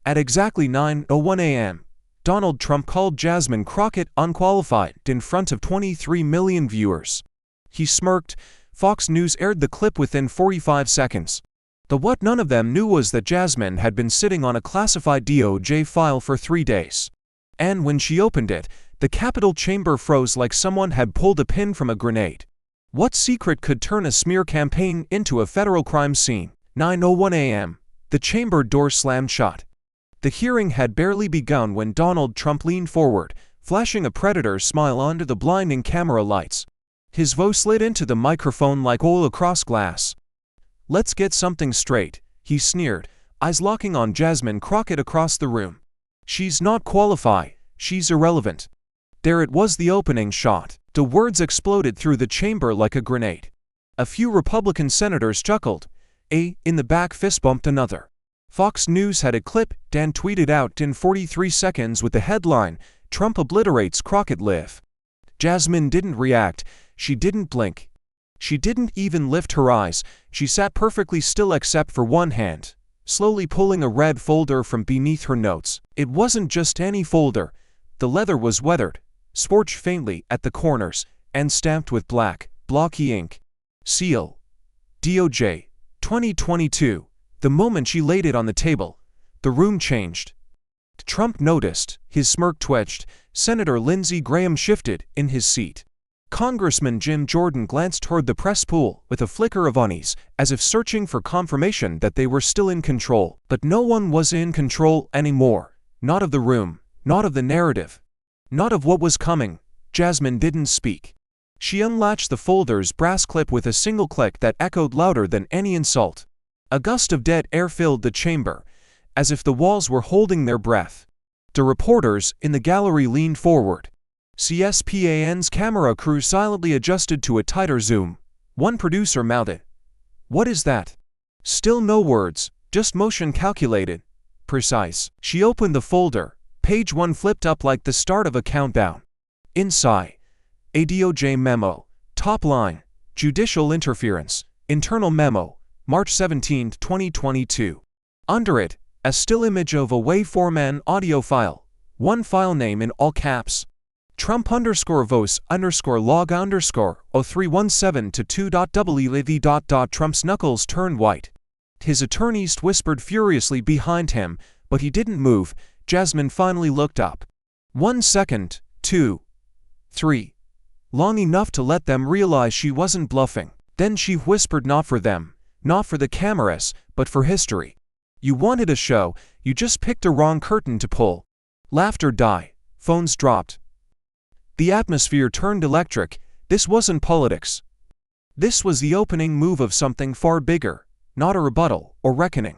At exactly 9:01 a.m., Donald Trump called Jasmine Crockett unqualified in front of 23 million viewers. He smirked. Fox News aired the clip within 45 seconds. What none of them knew was that Jasmine had been sitting on a classified DOJ file for 3 days. And when she opened it, the Capitol chamber froze like someone had pulled a pin from a grenade. What secret could turn a smear campaign into a federal crime scene? 9:01 a.m. The chamber door slammed shut. The hearing had barely begun when Donald Trump leaned forward, flashing a predator's smile under the blinding camera lights. His voice slid into the microphone like oil across glass. "Let's get something straight," he sneered, eyes locking on Jasmine Crockett across the room. "She's not qualified, she's irrelevant." There it was, the opening shot. The words exploded through the chamber like a grenade. A few Republican senators chuckled. In the back fist bumped another. Fox News had a clip Dan tweeted out in 43 seconds with the headline, "Trump obliterates Crockett live." Jasmine didn't react. She didn't blink. She didn't even lift her eyes. She sat perfectly still except for one hand, slowly pulling a red folder from beneath her notes. It wasn't just any folder. The leather was weathered, scorched faintly at the corners, and stamped with black, blocky ink. Seal. DOJ. 2022. The moment she laid it on the table, the room changed. Trump noticed. His smirk twitched. Senator Lindsey Graham shifted in his seat. Congressman Jim Jordan glanced toward the press pool with a flicker of unease, as if searching for confirmation that they were still in control. But no one was in control anymore. Not of the room, not of the narrative, not of what was coming. Jasmine didn't speak. She unlatched the folder's brass clip with a single click that echoed louder than any insult. A gust of dead air filled the chamber, as if the walls were holding their breath. The reporters in the gallery leaned forward. CSPAN's camera crew silently adjusted to a tighter zoom. One producer mouthed, "What is that?" Still no words, just motion calculated, precise. She opened the folder. Page 1 flipped up like the start of a countdown. Inside, a DOJ memo. Top line, judicial interference. Internal memo, March 17, 2022. Under it, a still image of a waveform audio file. One file name in all caps. Trump_voce_log_0317-2.wlev. Trump's knuckles turned white. His attorneys whispered furiously behind him, but he didn't move. Jasmine finally looked up. 1 second, 2, 3. Long enough to let them realize she wasn't bluffing. Then she whispered, "Not for them, not for the cameras, but for history. You wanted a show, you just picked a wrong curtain to pull." Laughter died. Phones dropped. The atmosphere turned electric. This wasn't politics. This was the opening move of something far bigger, not a rebuttal or reckoning.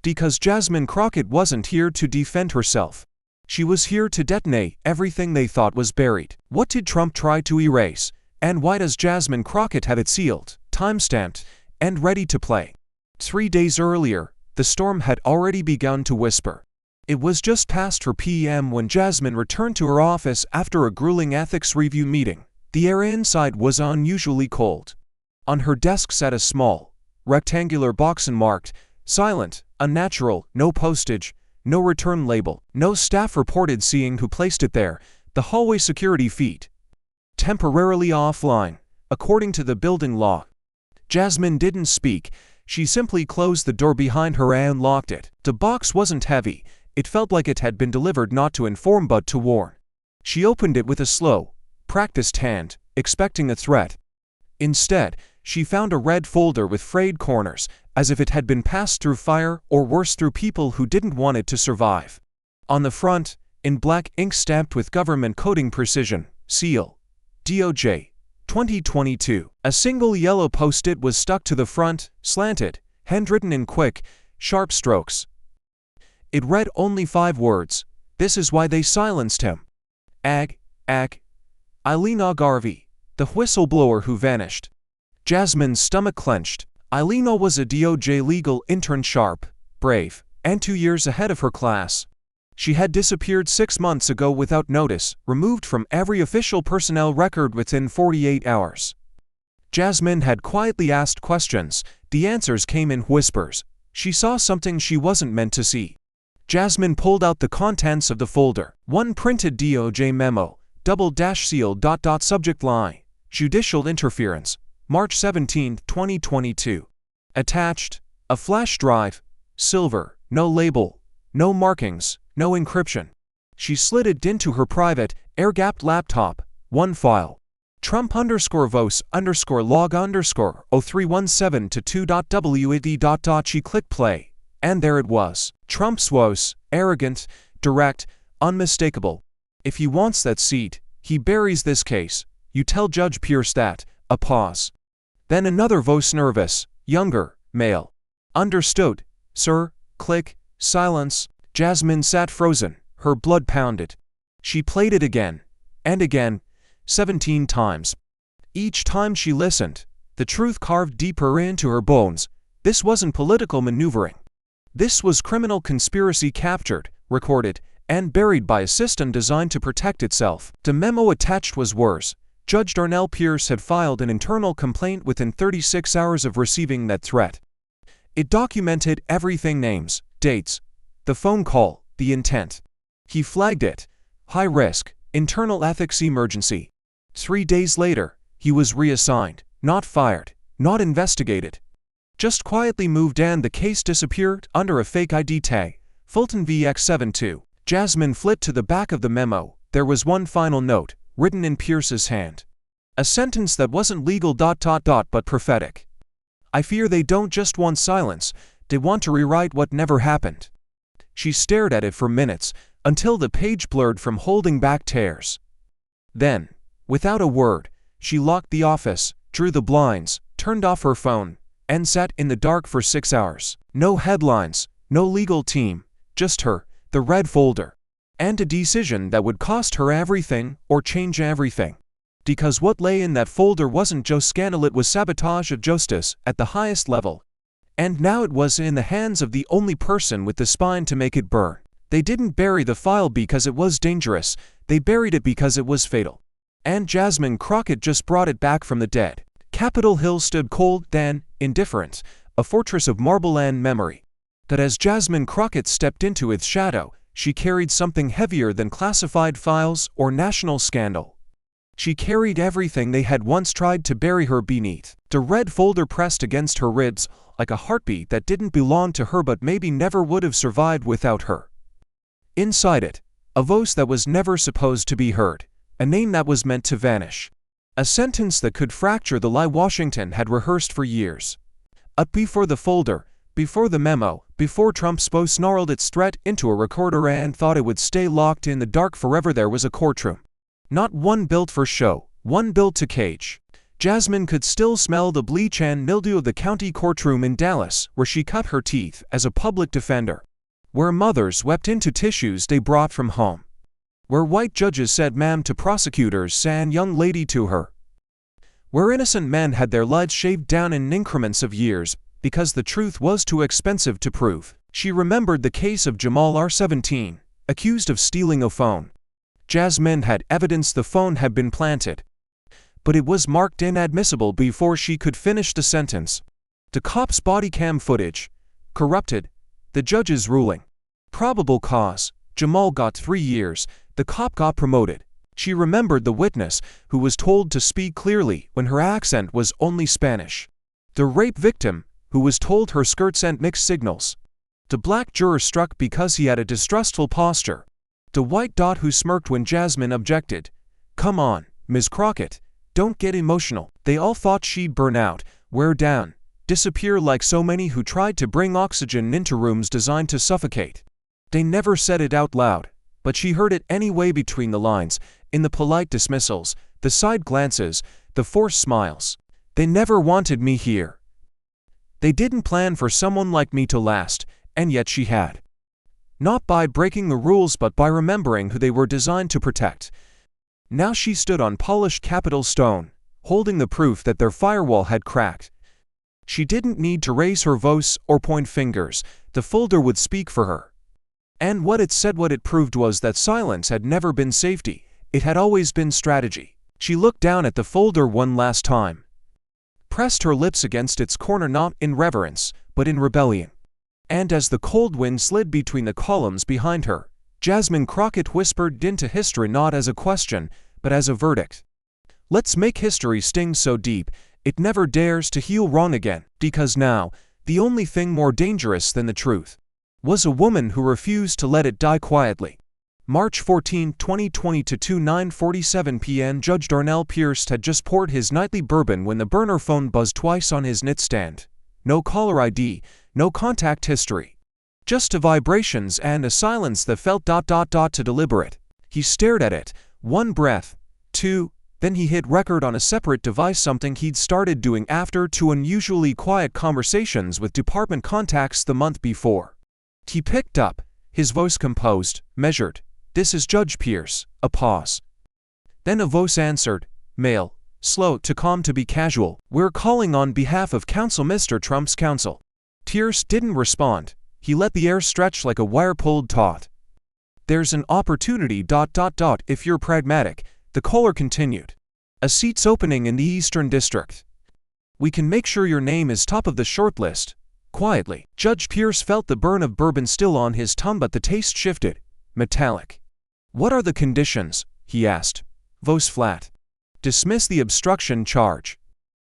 Because Jasmine Crockett wasn't here to defend herself. She was here to detonate everything they thought was buried. What did Trump try to erase? And why does Jasmine Crockett have it sealed, time-stamped, and ready to play? 3 days earlier, the storm had already begun to whisper. It was just past 4 p.m. when Jasmine returned to her office after a grueling ethics review meeting. The air inside was unusually cold. On her desk sat a small, rectangular box marked, "Silent, unnatural, no postage, no return label." No staff reported seeing who placed it there. The hallway security feed. Temporarily offline, according to the building law. Jasmine didn't speak. She simply closed the door behind her and locked it. The box wasn't heavy. It felt like it had been delivered not to inform but to warn. She opened it with a slow, practiced hand, expecting a threat. Instead, she found a red folder with frayed corners, as if it had been passed through fire or worse through people who didn't want it to survive. On the front, in black ink stamped with government coding precision, "Seal. DOJ. 2022. A single yellow post-it was stuck to the front, slanted, handwritten in quick, sharp strokes. It read only 5 words. This is why they silenced him. Ilina Garvey, the whistleblower who vanished. Jasmine's stomach clenched. Ilina was a DOJ legal intern, sharp, brave, and 2 years ahead of her class. She had disappeared 6 months ago without notice, removed from every official personnel record within 48 hours. Jasmine had quietly asked questions. The answers came in whispers. She saw something she wasn't meant to see. Jasmine pulled out the contents of the folder. One printed DOJ memo, _sealed. Subject line, Judicial Interference, March 17, 2022. Attached, a flash drive, silver, no label, no markings, no encryption. She slid it into her private, air-gapped laptop. One file. Trump_voce_log_0317 to 2.wad. She clicked play, and there it was. Trump's voice, arrogant, direct, unmistakable. If he wants that seat, he buries this case. You tell Judge Pierce that. A pause. Then another voice, nervous, younger, male. Understood, sir. Click, silence. Jasmine sat frozen, her blood pounded. She played it again, and again, 17 times. Each time she listened, the truth carved deeper into her bones. This wasn't political maneuvering. This was criminal conspiracy captured, recorded, and buried by a system designed to protect itself. The memo attached was worse. Judge Darnell Pierce had filed an internal complaint within 36 hours of receiving that threat. It documented everything: names, dates, the phone call, the intent. He flagged it. High risk, internal ethics emergency. 3 days later, he was reassigned, not fired, not investigated. Just quietly moved, and the case disappeared under a fake ID tag, Fulton VX72. Jasmine flipped to the back of the memo. There was one final note, written in Pierce's hand. A sentence that wasn't legal ... but prophetic. I fear they don't just want silence, they want to rewrite what never happened. She stared at it for minutes, until the page blurred from holding back tears. Then, without a word, she locked the office, drew the blinds, turned off her phone, and sat in the dark for 6 hours. No headlines, no legal team, just her, the red folder, and a decision that would cost her everything or change everything. Because what lay in that folder wasn't just scandal, it was sabotage of justice at the highest level. And now it was in the hands of the only person with the spine to make it burn. They didn't bury the file because it was dangerous, they buried it because it was fatal. And Jasmine Crockett just brought it back from the dead. Capitol Hill stood cold, then, indifferent, a fortress of marble and memory. That as Jasmine Crockett stepped into its shadow, she carried something heavier than classified files or national scandal. She carried everything they had once tried to bury her beneath. The red folder pressed against her ribs, like a heartbeat that didn't belong to her but maybe never would have survived without her. Inside it, a voice that was never supposed to be heard, a name that was meant to vanish. A sentence that could fracture the lie Washington had rehearsed for years. Before the folder, before the memo, before Trump's boss snarled its threat into a recorder and thought it would stay locked in the dark forever, there was a courtroom. Not one built for show, one built to cage. Jasmine could still smell the bleach and mildew of the county courtroom in Dallas, where she cut her teeth as a public defender. Where mothers wept into tissues they brought from home. Where white judges said ma'am to prosecutors and young lady to her. Where innocent men had their lives shaved down in increments of years because the truth was too expensive to prove. She remembered the case of Jamal R-17, accused of stealing a phone. Jasmine had evidence the phone had been planted. But it was marked inadmissible before she could finish the sentence. The cop's body cam footage. Corrupted. The judge's ruling. Probable cause. Jamal got 3 years. The cop got promoted. She remembered the witness, who was told to speak clearly when her accent was only Spanish. The rape victim, who was told her skirt sent mixed signals. The black juror struck because he had a distrustful posture. The white dot who smirked when Jasmine objected. Come on, Ms. Crockett, don't get emotional. They all thought she'd burn out, wear down, disappear like so many who tried to bring oxygen into rooms designed to suffocate. They never said it out loud, but she heard it anyway between the lines, in the polite dismissals, the side glances, the forced smiles. They never wanted me here. They didn't plan for someone like me to last, and yet she had. Not by breaking the rules but by remembering who they were designed to protect. Now she stood on polished Capitol stone, holding the proof that their firewall had cracked. She didn't need to raise her voice or point fingers, the folder would speak for her. And what it said, what it proved, was that silence had never been safety, it had always been strategy. She looked down at the folder one last time. Pressed her lips against its corner, not in reverence, but in rebellion. And as the cold wind slid between the columns behind her, Jasmine Crockett whispered into history not as a question, but as a verdict. Let's make history sting so deep, it never dares to heal wrong again, because now, the only thing more dangerous than the truth was a woman who refused to let it die quietly. March 14, 2020 to 9:47 p.m. Judge Darnell Pierce had just poured his nightly bourbon when the burner phone buzzed twice on his nightstand. No caller ID, no contact history. Just a vibrations and a silence that felt ... to deliberate. He stared at it, one breath, two, then he hit record on a separate device, something he'd started doing after two unusually quiet conversations with department contacts the month before. He picked up, his voice composed, measured. "This is Judge Pierce." A pause. Then a voice answered, male, slow to calm to be casual. "We're calling on behalf of counsel, Mr. Trump's counsel." Pierce didn't respond. He let the air stretch like a wire-pulled taut. "There's an opportunity ... if you're pragmatic," the caller continued. "A seat's opening in the Eastern District. We can make sure your name is top of the short list." Quietly, Judge Pierce felt the burn of bourbon still on his tongue, but the taste shifted, metallic. "What are the conditions?" he asked, voice flat. "Dismiss the obstruction charge.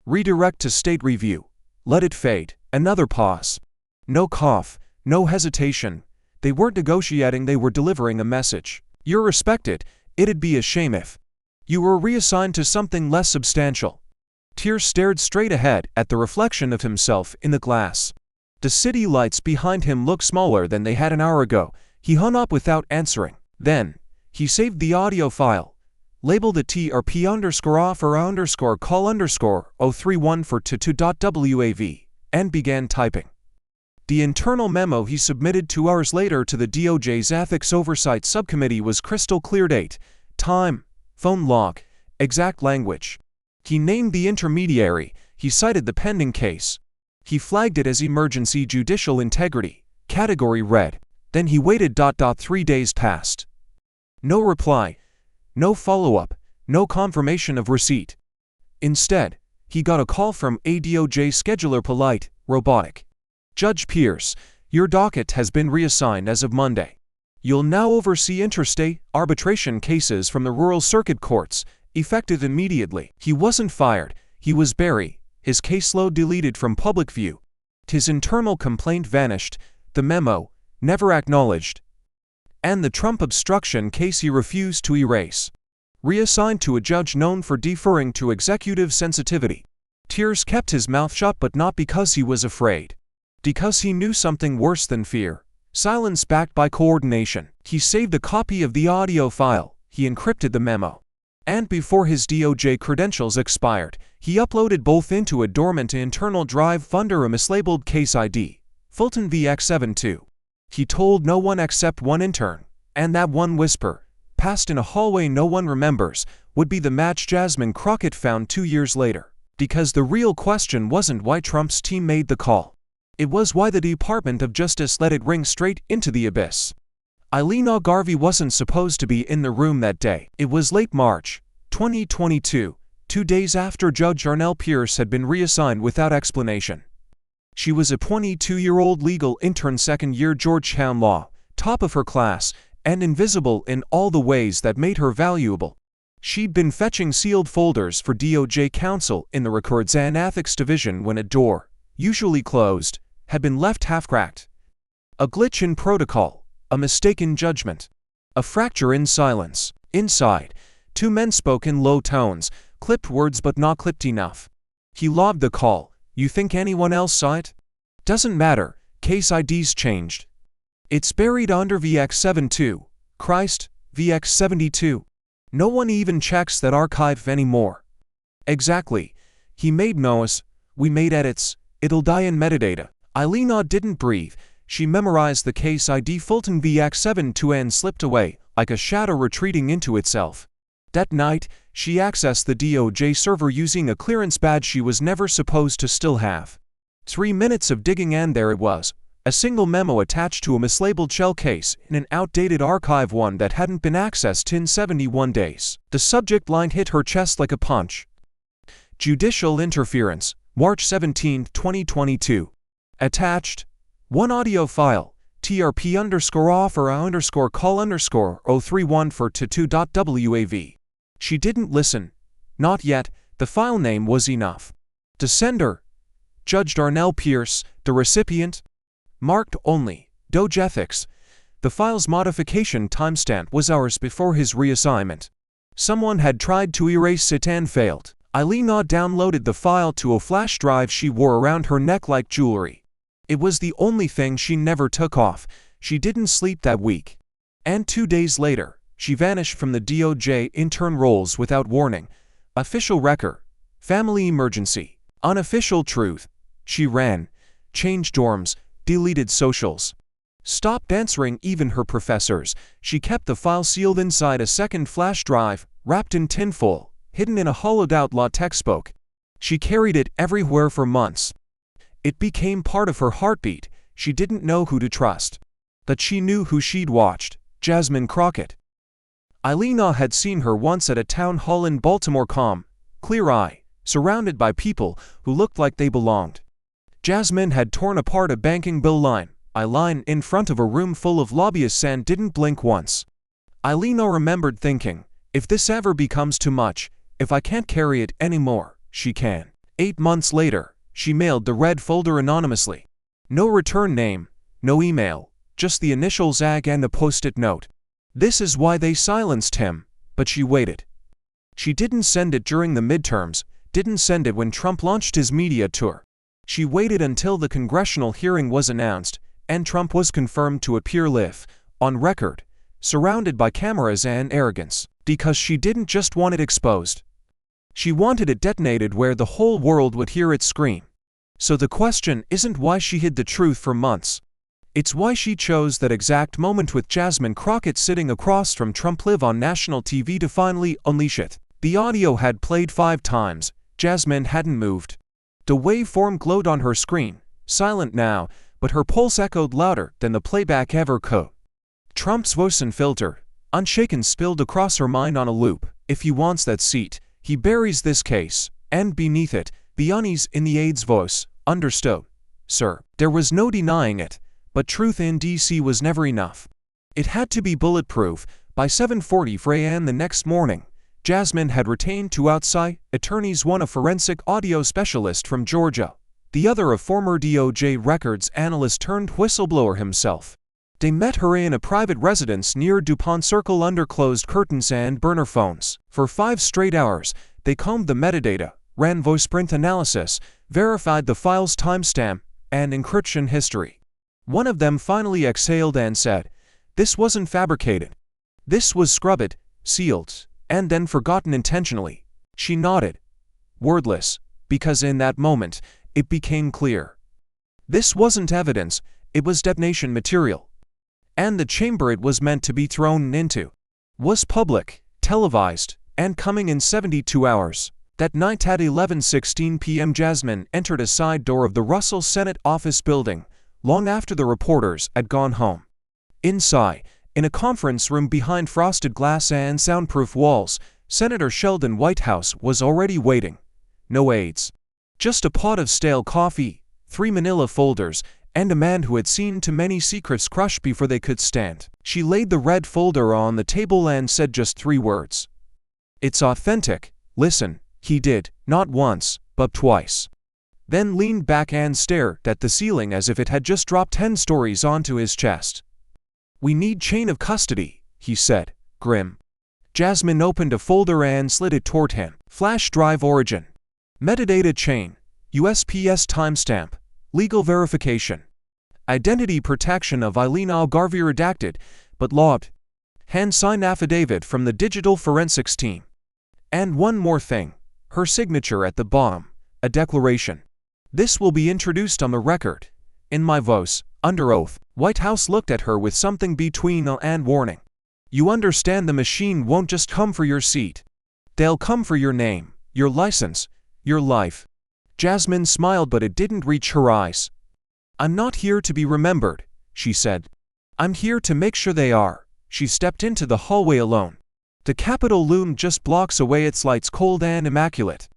Redirect to state review. Let it fade." Another pause. No cough, no hesitation. They weren't negotiating, they were delivering a message. "You're respected. It'd be a shame if you were reassigned to something less substantial." Pierce stared straight ahead at the reflection of himself in the glass. The city lights behind him looked smaller than they had an hour ago. He hung up without answering. Then, he saved the audio file, labeled it TRP_offer_call_031 for 22.wav, and began typing. The internal memo he submitted 2 hours later to the DOJ's Ethics Oversight Subcommittee was crystal clear: date, time, phone log, exact language. He named the intermediary, he cited the pending case. He flagged it as emergency judicial integrity, category red. Then he waited. 3 days passed. No reply, no follow-up, no confirmation of receipt. Instead, he got a call from a DOJ scheduler, polite, robotic. "Judge Pierce, your docket has been reassigned as of Monday. You'll now oversee interstate arbitration cases from the rural circuit courts, effective immediately." He wasn't fired, he was buried, his caseload deleted from public view. His internal complaint vanished, the memo, never acknowledged. And the Trump obstruction case he refused to erase. Reassigned to a judge known for deferring to executive sensitivity. Pierce kept his mouth shut, but not because he was afraid. Because he knew something worse than fear. Silence backed by coordination. He saved a copy of the audio file, he encrypted the memo. And before his DOJ credentials expired, he uploaded both into a dormant internal drive under a mislabeled case ID, Fulton VX72. He told no one except one intern, and that one whisper, passed in a hallway no one remembers, would be the match Jasmine Crockett found 2 years later. Because the real question wasn't why Trump's team made the call. It was why the Department of Justice let it ring straight into the abyss. Eileen Garvey wasn't supposed to be in the room that day. It was late March, 2022, 2 days after Judge Darnell Pierce had been reassigned without explanation. She was a 22-year-old legal intern, second-year Georgetown law, top of her class, and invisible in all the ways that made her valuable. She'd been fetching sealed folders for DOJ counsel in the Records and Ethics Division when a door, usually closed, had been left half-cracked. A glitch in protocol, a mistaken judgment, a fracture in silence. Inside, 2 men spoke in low tones, clipped words but not clipped enough. He logged the call. "You think anyone else saw it?" "Doesn't matter, case ID's changed. It's buried under VX72, Christ, VX72. No one even checks that archive anymore." "Exactly. He made noise, we made edits, it'll die in metadata." Eileen didn't breathe. She memorized the case ID Fulton VX72 and slipped away, like a shadow retreating into itself. That night, she accessed the DOJ server using a clearance badge she was never supposed to still have. 3 minutes of digging and there it was, a single memo attached to a mislabeled shell case in an outdated archive, one that hadn't been accessed in 71 days. The subject line hit her chest like a punch. Judicial interference, March 17, 2022. Attached, One audio file, trp_offer_call_031 for to2.wav. She didn't listen. Not yet. The file name was enough. The sender, Judge Darnell Pierce. The recipient, marked only, Doge Ethics. The file's modification timestamp was hours before his reassignment. Someone had tried to erase it and failed. Ailina downloaded the file to a flash drive she wore around her neck like jewelry. It was the only thing she never took off. She didn't sleep that week. And 2 days later, she vanished from the DOJ intern rolls without warning. Official record, family emergency, unofficial truth. She ran, changed dorms, deleted socials. Stopped answering even her professors. She kept the file sealed inside a second flash drive, wrapped in tinfoil, hidden in a hollowed-out law textbook. She carried it everywhere for months. It became part of her heartbeat. She didn't know who to trust. But she knew who she'd watched, Jasmine Crockett. Ailina had seen her once at a town hall in Baltimore, calm, clear-eyed, surrounded by people who looked like they belonged. Jasmine had torn apart a banking bill line, a line in front of a room full of lobbyists, and didn't blink once. Ailina remembered thinking, if this ever becomes too much, if I can't carry it anymore, she can. 8 months later, she mailed the red folder anonymously. No return name, no email, just the initials AG and a post-it note. This is why they silenced him, but she waited. She didn't send it during the midterms, didn't send it when Trump launched his media tour. She waited until the congressional hearing was announced, and Trump was confirmed to appear live, on record, surrounded by cameras and arrogance, because she didn't just want it exposed. She wanted it detonated where the whole world would hear it scream. So the question isn't why she hid the truth for months. It's why she chose that exact moment with Jasmine Crockett sitting across from Trump live on national TV to finally unleash it. The audio had played 5 times. Jasmine hadn't moved. The waveform glowed on her screen, silent now, but her pulse echoed louder than the playback ever could. Trump's voice unfiltered, unshaken, spilled across her mind on a loop. If he wants that seat, he buries this case, and beneath it, the unease in the aide's voice, understood. Sir, there was no denying it. But truth in DC was never enough. It had to be bulletproof. By 7:40 a.m. the next morning, Jasmine had retained 2 outside attorneys, one a forensic audio specialist from Georgia, the other a former DOJ records analyst turned whistleblower himself. They met her in a private residence near DuPont Circle under closed curtains and burner phones. For 5 straight hours, they combed the metadata, ran voiceprint analysis, verified the file's timestamp and encryption history. One of them finally exhaled and said, "This wasn't fabricated. This was scrubbed, sealed, and then forgotten intentionally." She nodded, wordless, because in that moment, it became clear. This wasn't evidence, it was detonation material. And the chamber it was meant to be thrown into was public, televised, and coming in 72 hours. That night at 11:16 p.m. Jasmine entered a side door of the Russell Senate office building, long after the reporters had gone home. Inside, in a conference room behind frosted glass and soundproof walls, Senator Sheldon Whitehouse was already waiting. No aides. Just a pot of stale coffee, 3 manila folders, and a man who had seen too many secrets crushed before they could stand. She laid the red folder on the table and said just 3 words. "It's authentic." "Listen," he did, not once, but twice. Then leaned back and stared at the ceiling as if it had just dropped 10 stories onto his chest. "We need chain of custody," he said, grim. Jasmine opened a folder and slid it toward him. Flash drive origin. Metadata chain. USPS timestamp. Legal verification. Identity protection of Ailina Garvey redacted, but logged. Hand-signed affidavit from the digital forensics team. And one more thing. Her signature at the bottom. A declaration. "This will be introduced on the record. In my voice, under oath." Whitehouse looked at her with something between awe and warning. "You understand the machine won't just come for your seat. They'll come for your name, your license, your life." Jasmine smiled, but it didn't reach her eyes. "I'm not here to be remembered," she said. "I'm here to make sure they are." She stepped into the hallway alone. The Capitol loomed just blocks away, its lights cold and immaculate.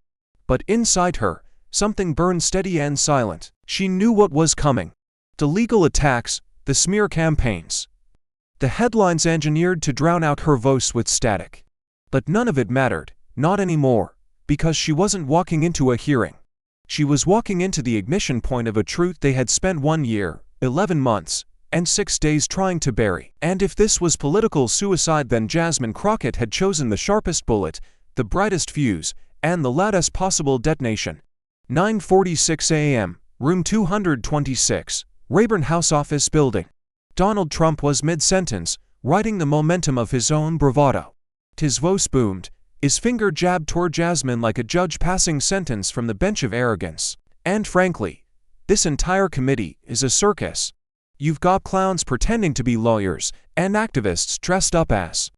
But inside her, something burned steady and silent. She knew what was coming. The legal attacks, the smear campaigns. The headlines engineered to drown out her voice with static. But none of it mattered, not anymore, because she wasn't walking into a hearing. She was walking into the ignition point of a truth they had spent 1 year, 11 months, and 6 days trying to bury. And if this was political suicide, then Jasmine Crockett had chosen the sharpest bullet, the brightest fuse, and the loudest possible detonation. 9:46 a.m., room 226, Rayburn House Office Building. Donald Trump was mid-sentence, riding the momentum of his own bravado. His voice boomed, his finger jabbed toward Jasmine like a judge passing sentence from the bench of arrogance. And frankly, this entire committee is a circus. You've got clowns pretending to be lawyers, and activists dressed up as.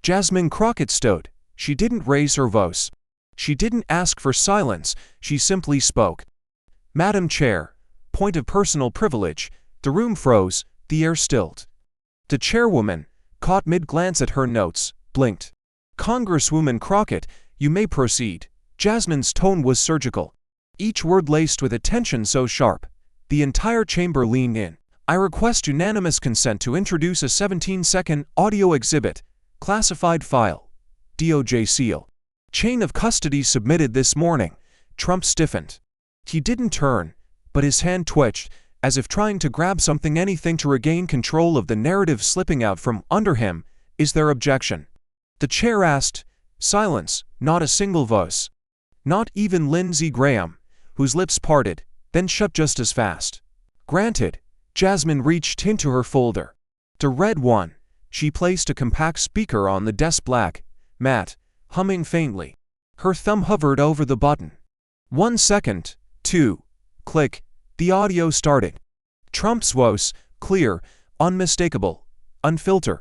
Jasmine Crockett stood. She didn't raise her voice. She didn't ask for silence, she simply spoke. Madam Chair, point of personal privilege. The room froze, the air stilled. The chairwoman, caught mid-glance at her notes, blinked. Congresswoman Crockett, you may proceed. Jasmine's tone was surgical. Each word laced with a tension so sharp. The entire chamber leaned in. I request unanimous consent to introduce a 17-second audio exhibit, classified file. DOJ seal. Chain of custody submitted this morning. Trump stiffened. He didn't turn, but his hand twitched, as if trying to grab something, anything to regain control of the narrative slipping out from under him. Is there objection? The chair asked. Silence, not a single voice. Not even Lindsey Graham, whose lips parted, then shut just as fast. Granted. Jasmine reached into her folder. The red one. She placed a compact speaker on the desk, black, matte, humming faintly. Her thumb hovered over the button. 1 second, 2, click, the audio started. Trump's voice, clear, unmistakable, unfiltered.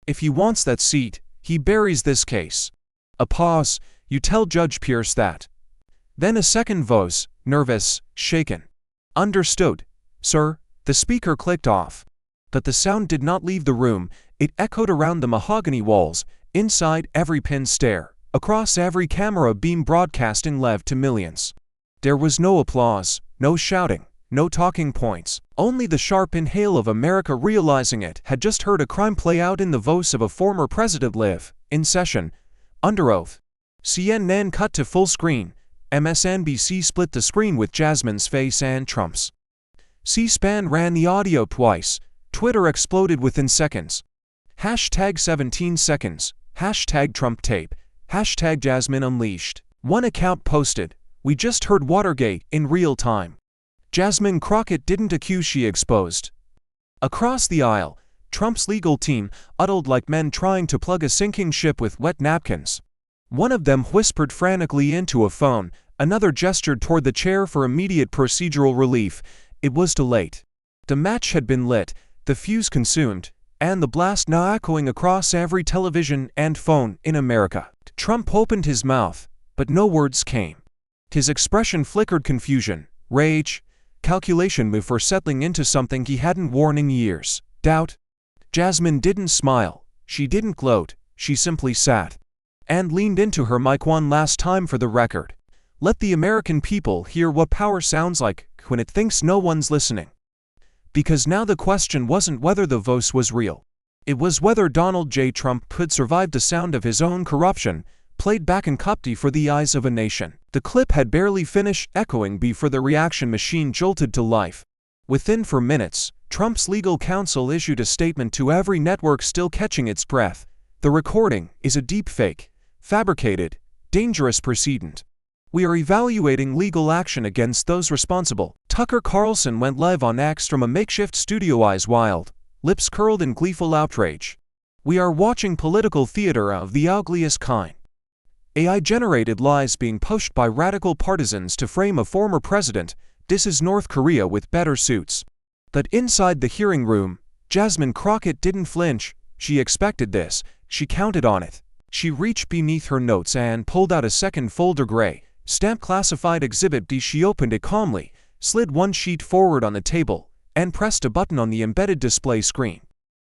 If he wants that seat, he buries this case. A pause. You tell Judge Pierce that. Then a second voice, nervous, shaken. Understood, sir. The speaker clicked off. But the sound did not leave the room. It echoed around the mahogany walls, inside every pin stair, across every camera beam broadcasting live to millions. There was no applause, no shouting, no talking points, only the sharp inhale of America realizing it had just heard a crime play out in the voice of a former president live, in session, under oath. CNN cut to full screen. MSNBC split the screen with Jasmine's face and Trump's. C-SPAN ran the audio twice. Twitter exploded within seconds. Hashtag 17 seconds. Hashtag Trump tape. Hashtag Jasmine unleashed. One account posted, "We just heard Watergate in real time." Jasmine Crockett didn't accuse, she exposed. Across the aisle, Trump's legal team huddled like men trying to plug a sinking ship with wet napkins. One of them whispered frantically into a phone, another gestured toward the chair for immediate procedural relief. It was too late. The match had been lit, the fuse consumed, and the blast now echoing across every television and phone in America. Trump opened his mouth, but no words came. His expression flickered confusion, rage, calculation before settling into something he hadn't worn in years, doubt. Jasmine didn't smile, she didn't gloat, she simply sat. And leaned into her mic one last time for the record. Let the American people hear what power sounds like when it thinks no one's listening. Because now the question wasn't whether the voice was real. It was whether Donald J. Trump could survive the sound of his own corruption, played back in copy for the eyes of a nation. The clip had barely finished echoing before the reaction machine jolted to life. Within 4 minutes, Trump's legal counsel issued a statement to every network still catching its breath. The recording is a deep fake, fabricated, dangerous precedent. We are evaluating legal action against those responsible. Tucker Carlson went live on X from a makeshift studio, eyes wild, lips curled in gleeful outrage. We are watching political theater of the ugliest kind. AI-generated lies being pushed by radical partisans to frame a former president. This is North Korea with better suits. But inside the hearing room, Jasmine Crockett didn't flinch. She expected this. She counted on it. She reached beneath her notes and pulled out a second folder, gray, stamped classified exhibit D. She opened it calmly, slid one sheet forward on the table, and pressed a button on the embedded display screen.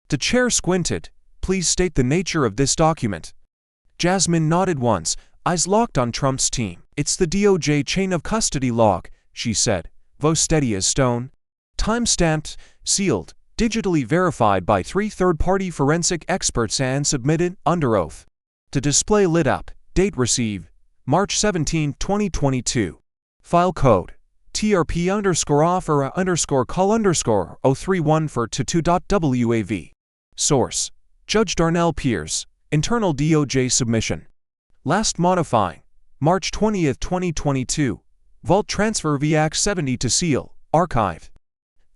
The chair squinted. Please state the nature of this document. Jasmine nodded once, eyes locked on Trump's team. It's the DOJ chain of custody log, she said, voice steady as stone. Time-stamped, sealed, digitally verified by 3 third-party forensic experts and submitted under oath. To display lit up. Date receive. March 17, 2022. File code. TRP_offer_call_031 Source. Judge Darnell Pierce. Internal DOJ submission. Last modifying. March 20, 2022. Vault transfer via 70 to seal. Archive.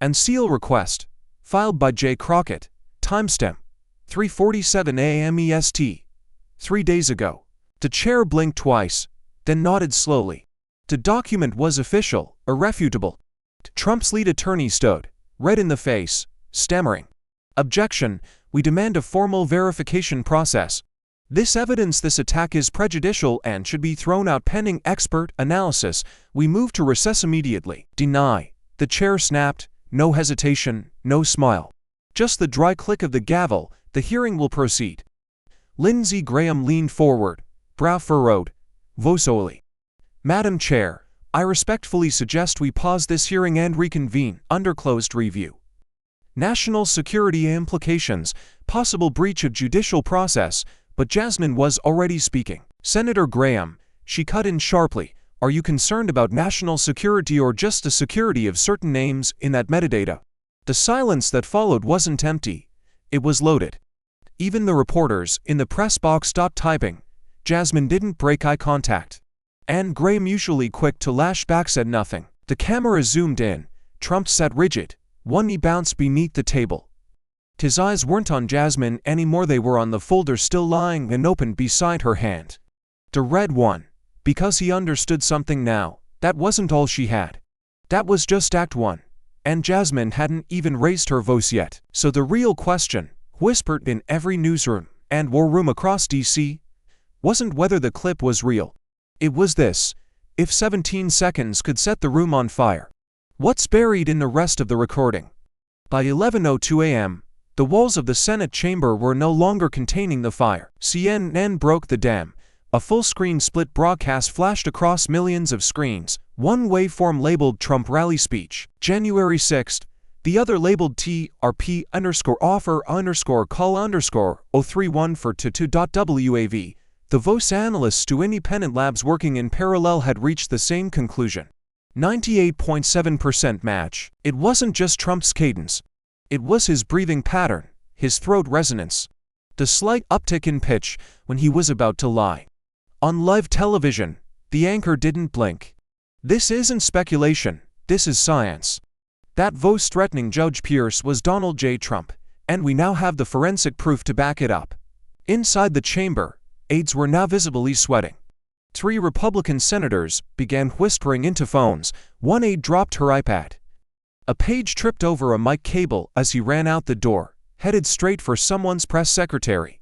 And seal request. Filed by J. Crockett. Timestamp. 3:47 a.m. EST. 3 days ago. The chair blinked twice, then nodded slowly. The document was official, irrefutable. Trump's lead attorney stood, red in the face, stammering. Objection, we demand a formal verification process. This attack is prejudicial and should be thrown out pending expert analysis. We move to recess immediately. Deny. The chair snapped, no hesitation, no smile. Just the dry click of the gavel, the hearing will proceed. Lindsey Graham leaned forward, brow furrowed, vocally. Madam Chair, I respectfully suggest we pause this hearing and reconvene under closed review. National security implications, possible breach of judicial process, but Jasmine was already speaking. Senator Graham, she cut in sharply, are you concerned about national security or just the security of certain names in that metadata? The silence that followed wasn't empty, it was loaded. Even the reporters in the press box stopped typing. Jasmine didn't break eye contact. And Graham, usually quick to lash back, said nothing. The camera zoomed in. Trump sat rigid, one knee bounced beneath the table. His eyes weren't on Jasmine anymore, they were on the folder still lying and open beside her hand. The red one. Because he understood something now. That wasn't all she had. That was just Act 1. And Jasmine hadn't even raised her voice yet. So the real question, whispered in every newsroom and war room across D.C., wasn't whether the clip was real. It was this: if 17 seconds could set the room on fire, what's buried in the rest of the recording? By 11:02 a.m., the walls of the Senate chamber were no longer containing the fire. CNN broke the dam. A full-screen split broadcast flashed across millions of screens. One waveform labeled Trump rally speech, January 6th. The other labeled TRP_offer_call_031 for to2.wav. The voice analysts to independent labs working in parallel had reached the same conclusion. 98.7% match. It wasn't just Trump's cadence. It was his breathing pattern, his throat resonance, the slight uptick in pitch when he was about to lie. On live television, the anchor didn't blink. This isn't speculation, this is science. That voice-threatening Judge Pierce was Donald J. Trump, and we now have the forensic proof to back it up. Inside the chamber, aides were now visibly sweating. 3 Republican senators began whispering into phones. One aide dropped her iPad. A page tripped over a mic cable as he ran out the door, headed straight for someone's press secretary.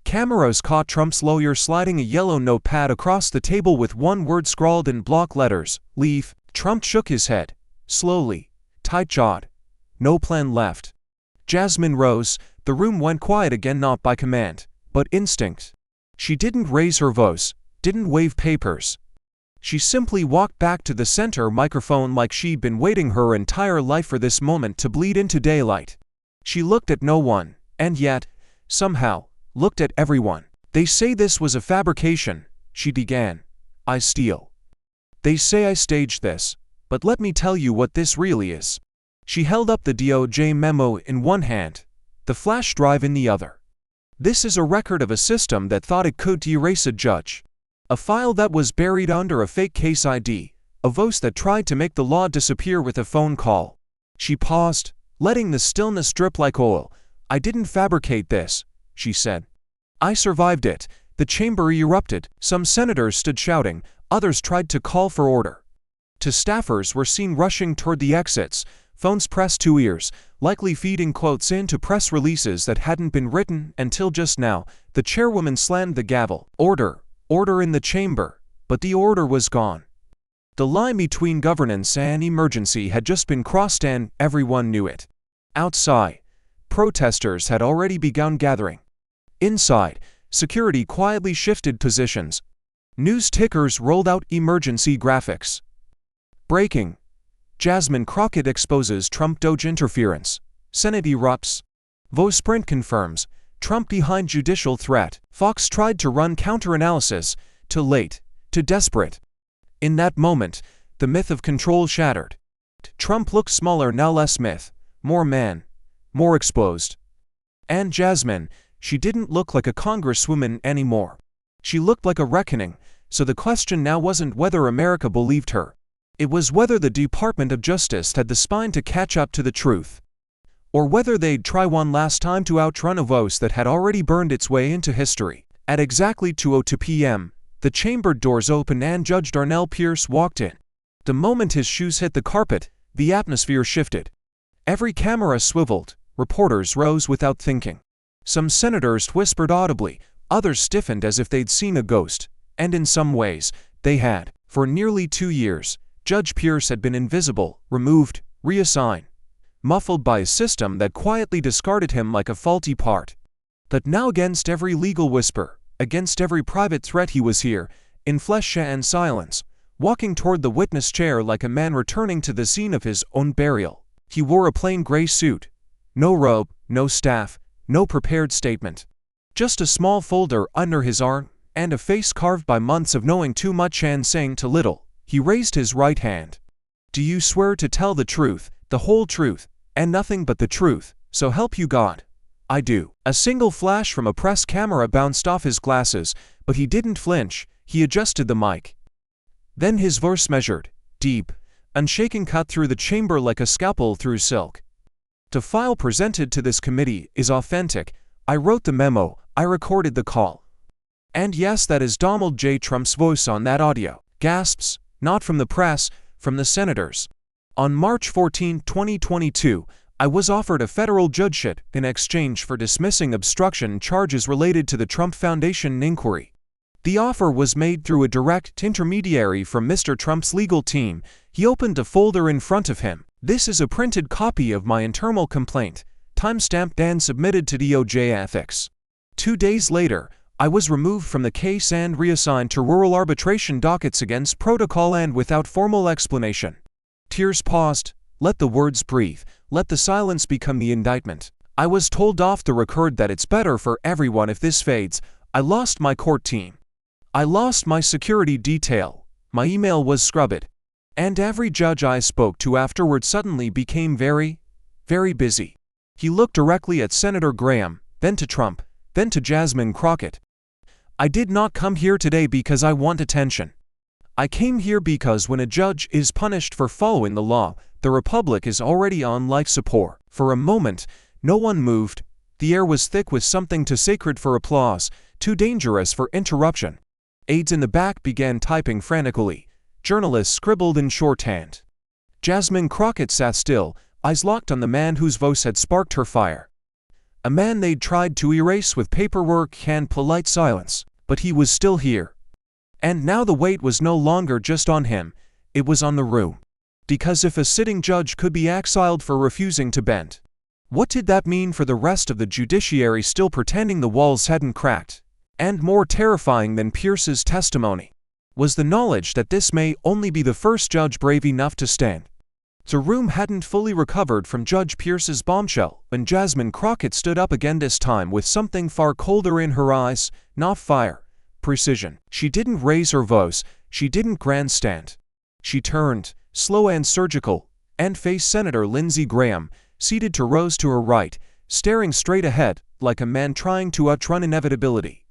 Cameras caught Trump's lawyer sliding a yellow notepad across the table with one word scrawled in block letters: leave. Trump shook his head, slowly, tight-jawed. No plan left. Jasmine rose. The room went quiet again, not by command, but instinct. She didn't raise her voice, didn't wave papers. She simply walked back to the center microphone like she'd been waiting her entire life for this moment to bleed into daylight. She looked at no one, and yet, somehow, looked at everyone. They say this was a fabrication, she began. I steal. They say I staged this, but let me tell you what this really is. She held up the DOJ memo in one hand, the flash drive in the other. This is a record of a system that thought it could erase a judge. A file that was buried under a fake case ID, a voice that tried to make the law disappear with a phone call. She paused, letting the stillness drip like oil. I didn't fabricate this, she said. I survived it. The chamber erupted. Some senators stood shouting, others tried to call for order. 2 staffers were seen rushing toward the exits, phones pressed to ears, likely feeding quotes into press releases that hadn't been written until just now. The chairwoman slammed the gavel. Order. Order in the chamber. But the order was gone. The line between governance and emergency had just been crossed, and everyone knew it. Outside, protesters had already begun gathering. Inside, security quietly shifted positions. News tickers rolled out emergency graphics. Breaking. Jasmine Crockett exposes Trump-Doge interference. Senate erupts. Sprint confirms. Trump behind judicial threat. Fox tried to run counter-analysis. Too late. Too desperate. In that moment, the myth of control shattered. Trump looked smaller, now less myth. More man. More exposed. And Jasmine, she didn't look like a congresswoman anymore. She looked like a reckoning, so the question now wasn't whether America believed her. It was whether the Department of Justice had the spine to catch up to the truth. Or whether they'd try one last time to outrun a voice that had already burned its way into history. At exactly 2:02 p.m., the chamber doors opened and Judge Darnell Pierce walked in. The moment his shoes hit the carpet, the atmosphere shifted. Every camera swiveled, reporters rose without thinking. Some senators whispered audibly, others stiffened as if they'd seen a ghost, and in some ways, they had. For nearly 2 years, Judge Pierce had been invisible, removed, reassigned, muffled by a system that quietly discarded him like a faulty part. But now against every legal whisper, against every private threat, he was here, in flesh and silence, walking toward the witness chair like a man returning to the scene of his own burial. He wore a plain gray suit. No robe, no staff, no prepared statement. Just a small folder under his arm, and a face carved by months of knowing too much and saying too little. He raised his right hand. "Do you swear to tell the truth, the whole truth, and nothing but the truth, so help you God?" "I do." A single flash from a press camera bounced off his glasses, but he didn't flinch. He adjusted the mic. Then his voice measured, deep, unshaken, cut through the chamber like a scalpel through silk. "The file presented to this committee is authentic. I wrote the memo, I recorded the call. And yes, that is Donald J. Trump's voice on that audio." Gasps, not from the press, from the senators. "On March 14, 2022, I was offered a federal judgeship in exchange for dismissing obstruction charges related to the Trump Foundation inquiry. The offer was made through a direct intermediary from Mr. Trump's legal team." He opened a folder in front of him. "This is a printed copy of my internal complaint, time-stamped and submitted to DOJ Ethics. 2 days later, I was removed from the case and reassigned to rural arbitration dockets against protocol and without formal explanation." Tears paused. Let the words breathe. Let the silence become the indictment. "I was told off the record that it's better for everyone if this fades. I lost my court team. I lost my security detail. My email was scrubbed. And every judge I spoke to afterward suddenly became very, very busy." He looked directly at Senator Graham, then to Trump, then to Jasmine Crockett. "I did not come here today because I want attention. I came here because when a judge is punished for following the law, the Republic is already on life support." For a moment, no one moved. The air was thick with something too sacred for applause, too dangerous for interruption. Aides in the back began typing frantically. Journalists scribbled in shorthand. Jasmine Crockett sat still, eyes locked on the man whose voice had sparked her fire. A man they'd tried to erase with paperwork and polite silence, but he was still here. And now the weight was no longer just on him, it was on the room. Because if a sitting judge could be exiled for refusing to bend, what did that mean for the rest of the judiciary still pretending the walls hadn't cracked? And more terrifying than Pierce's testimony was the knowledge that this may only be the first judge brave enough to stand. The room hadn't fully recovered from Judge Pierce's bombshell when Jasmine Crockett stood up again, this time with something far colder in her eyes, not fire, precision. She didn't raise her voice, she didn't grandstand. She turned, slow and surgical, and faced Senator Lindsey Graham, seated 2 rows to her right, staring straight ahead, like a man trying to outrun inevitability.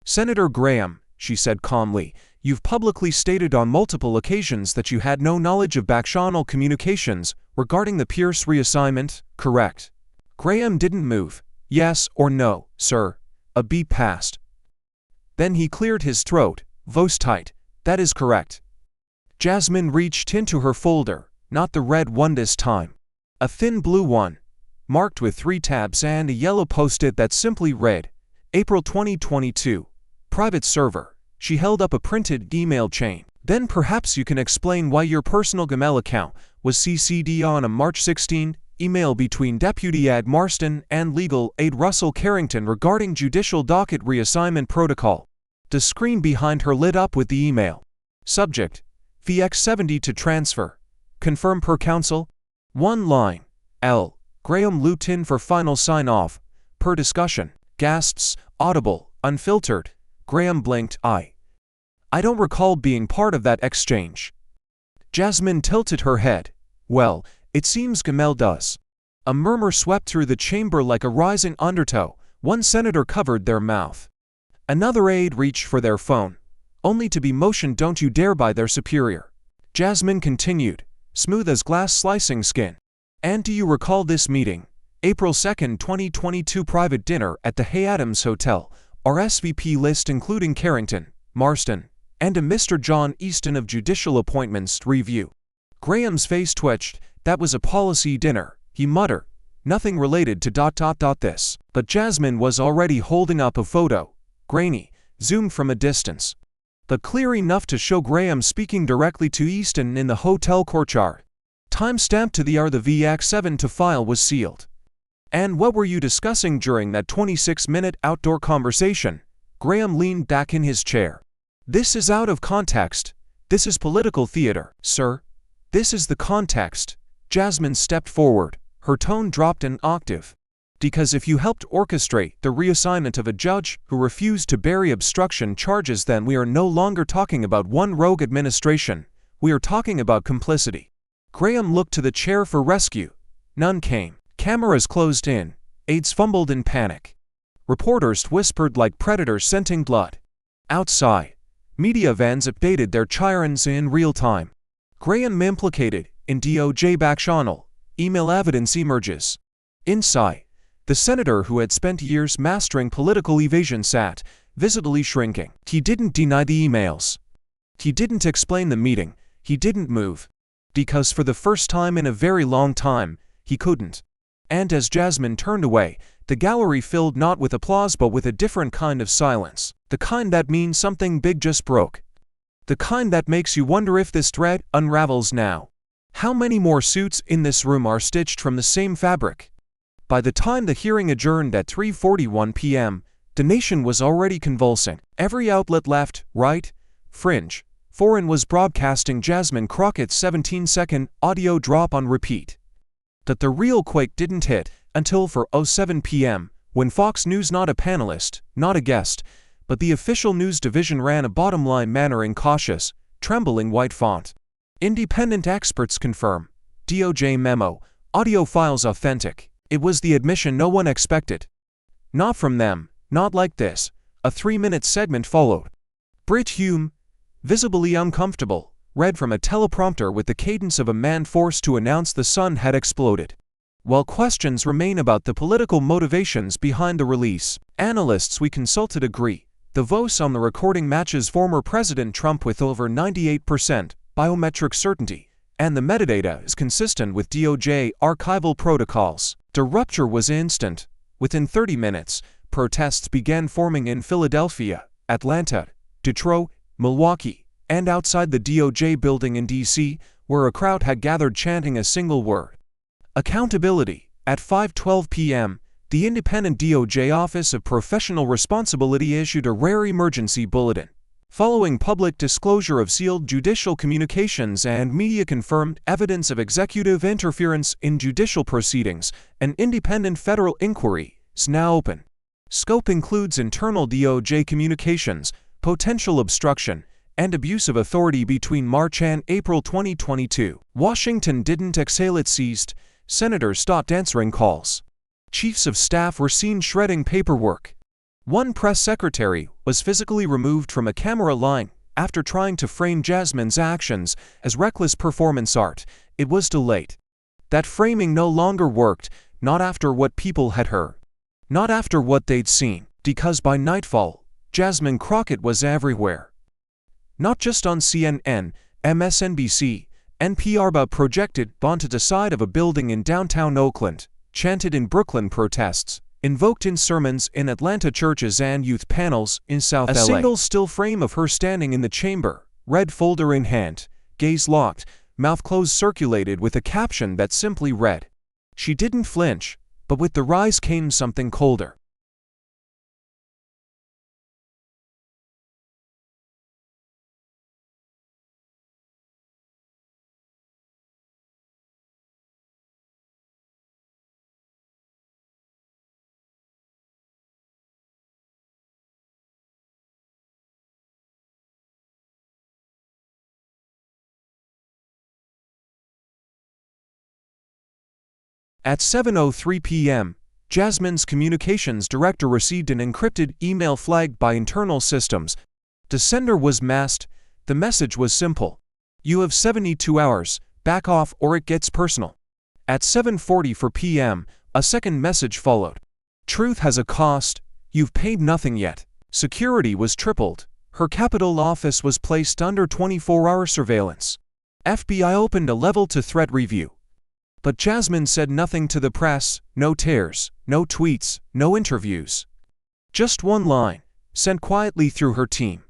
"Senator Graham," she said calmly, "you've publicly stated on multiple occasions that you had no knowledge of back-channel communications regarding the Pierce reassignment, correct?" Graham didn't move. "Yes or no, sir." A beat passed. Then he cleared his throat, voice tight. "That is correct." Jasmine reached into her folder, not the red one this time. A thin blue one, marked with 3 tabs and a yellow post-it that simply read, April 2022, private server. She held up a printed email chain. "Then perhaps you can explain why your personal Gmail account was CC'd on a March 16 email between Deputy Ed Marston and Legal Aid Russell Carrington regarding judicial docket reassignment protocol." The screen behind her lit up with the email. Subject: VX70 to transfer. Confirm per counsel? 1 line. L. Graham Lutin for final sign-off. Per discussion. Gasps, audible, unfiltered. Graham blinked. I don't recall being part of that exchange. Jasmine tilted her head. Well, it seems Gamel does. A murmur swept through the chamber like a rising undertow. One senator covered their mouth. Another aide reached for their phone, only to be motioned don't you dare by their superior. Jasmine continued, smooth as glass slicing skin. And do you recall this meeting? April 2, 2022 private dinner at the Hay Adams Hotel. Our SVP list including Carrington, Marston, and a Mr. John Easton of Judicial Appointments Review. Graham's face twitched. That was a policy dinner, he muttered. Nothing related to ... this. But Jasmine was already holding up a photo, grainy, zoomed from a distance, but clear enough to show Graham speaking directly to Easton in the hotel courtyard. Time-stamped to the hour the VX7 to file was sealed. And what were you discussing during that 26-minute outdoor conversation? Graham leaned back in his chair. This is out of context. This is political theater, sir. This is the context. Jasmine stepped forward. Her tone dropped an octave. Because if you helped orchestrate the reassignment of a judge who refused to bury obstruction charges, then we are no longer talking about one rogue administration. We are talking about complicity. Graham looked to the chair for rescue. None came. Cameras closed in. Aides fumbled in panic. Reporters whispered like predators scenting blood. Outside, media vans updated their chirons in real time. Graham implicated in DOJ backchannel. Email evidence emerges. Inside, the senator who had spent years mastering political evasion sat, visibly shrinking. He didn't deny the emails. He didn't explain the meeting. He didn't move. Because for the first time in a very long time, he couldn't. And as Jasmine turned away, the gallery filled not with applause but with a different kind of silence. The kind that means something big just broke. The kind that makes you wonder if this thread unravels now. How many more suits in this room are stitched from the same fabric? By the time the hearing adjourned at 3:41 p.m., the nation was already convulsing. Every outlet left, right, fringe, foreign was broadcasting Jasmine Crockett's 17-second audio drop on repeat. But the real quake didn't hit until 4:07 p.m., when Fox News, not a panelist, not a guest, but the official news division, ran a bottom-line manner in cautious, trembling white font. Independent experts confirm. DOJ memo. Audio files authentic. It was the admission no one expected. Not from them, not like this. A 3-minute segment followed. Brit Hume, visibly uncomfortable, read from a teleprompter with the cadence of a man forced to announce the sun had exploded. While questions remain about the political motivations behind the release, analysts we consulted agree. The voice on the recording matches former President Trump with over 98% biometric certainty, and the metadata is consistent with DOJ archival protocols. The rupture was instant. Within 30 minutes, protests began forming in Philadelphia, Atlanta, Detroit, Milwaukee, and outside the DOJ building in D.C., where a crowd had gathered chanting a single word: accountability. At 5:12 p.m., the independent DOJ Office of Professional Responsibility issued a rare emergency bulletin. Following public disclosure of sealed judicial communications and media-confirmed evidence of executive interference in judicial proceedings, an independent federal inquiry is now open. Scope includes internal DOJ communications, potential obstruction, and abuse of authority between March and April 2022. Washington didn't exhale, it seized. Senators stopped answering calls. Chiefs of staff were seen shredding paperwork. One press secretary was physically removed from a camera line after trying to frame Jasmine's actions as reckless performance art. It was too late. That framing no longer worked, not after what people had heard, not after what they'd seen, because by nightfall, Jasmine Crockett was everywhere. Not just on CNN, MSNBC, NPR, but projected onto the side of a building in downtown Oakland, chanted in Brooklyn protests, invoked in sermons in Atlanta churches and youth panels in South LA. A single still frame of her standing in the chamber, red folder in hand, gaze locked, mouth closed, circulated with a caption that simply read, "She didn't flinch, but with the rise came something colder." At 7:03 p.m., Jasmine's communications director received an encrypted email flagged by internal systems. The sender was masked. The message was simple. You have 72 hours, back off or it gets personal. At 7:44 p.m., a second message followed. Truth has a cost, you've paid nothing yet. Security was tripled. Her Capitol office was placed under 24-hour surveillance. FBI opened a Level 2 threat review. But Jasmine said nothing to the press, no tears, no tweets, no interviews. Just one line, sent quietly through her team.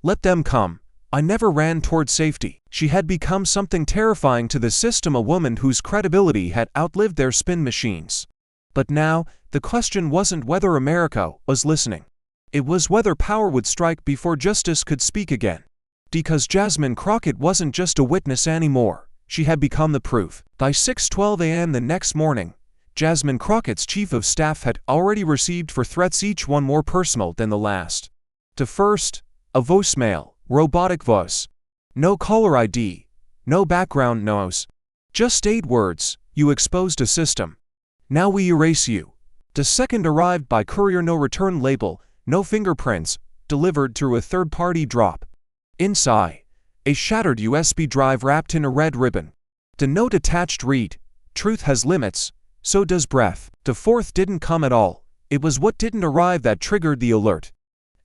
Let them come. I never ran toward safety. She had become something terrifying to the system, a woman whose credibility had outlived their spin machines. But now, the question wasn't whether America was listening. It was whether power would strike before justice could speak again. Because Jasmine Crockett wasn't just a witness anymore. She had become the proof. By 6:12 a.m. the next morning, Jasmine Crockett's chief of staff had already received 4 threats, each one more personal than the last. The first, a voicemail, robotic voice. No caller ID, no background noise. Just 8 words, you exposed a system. Now we erase you. The second arrived by courier, no return label, no fingerprints, delivered through a third-party drop. Inside, a shattered USB drive wrapped in a red ribbon. The note attached read, truth has limits, so does breath. The fourth didn't come at all. It was what didn't arrive that triggered the alert.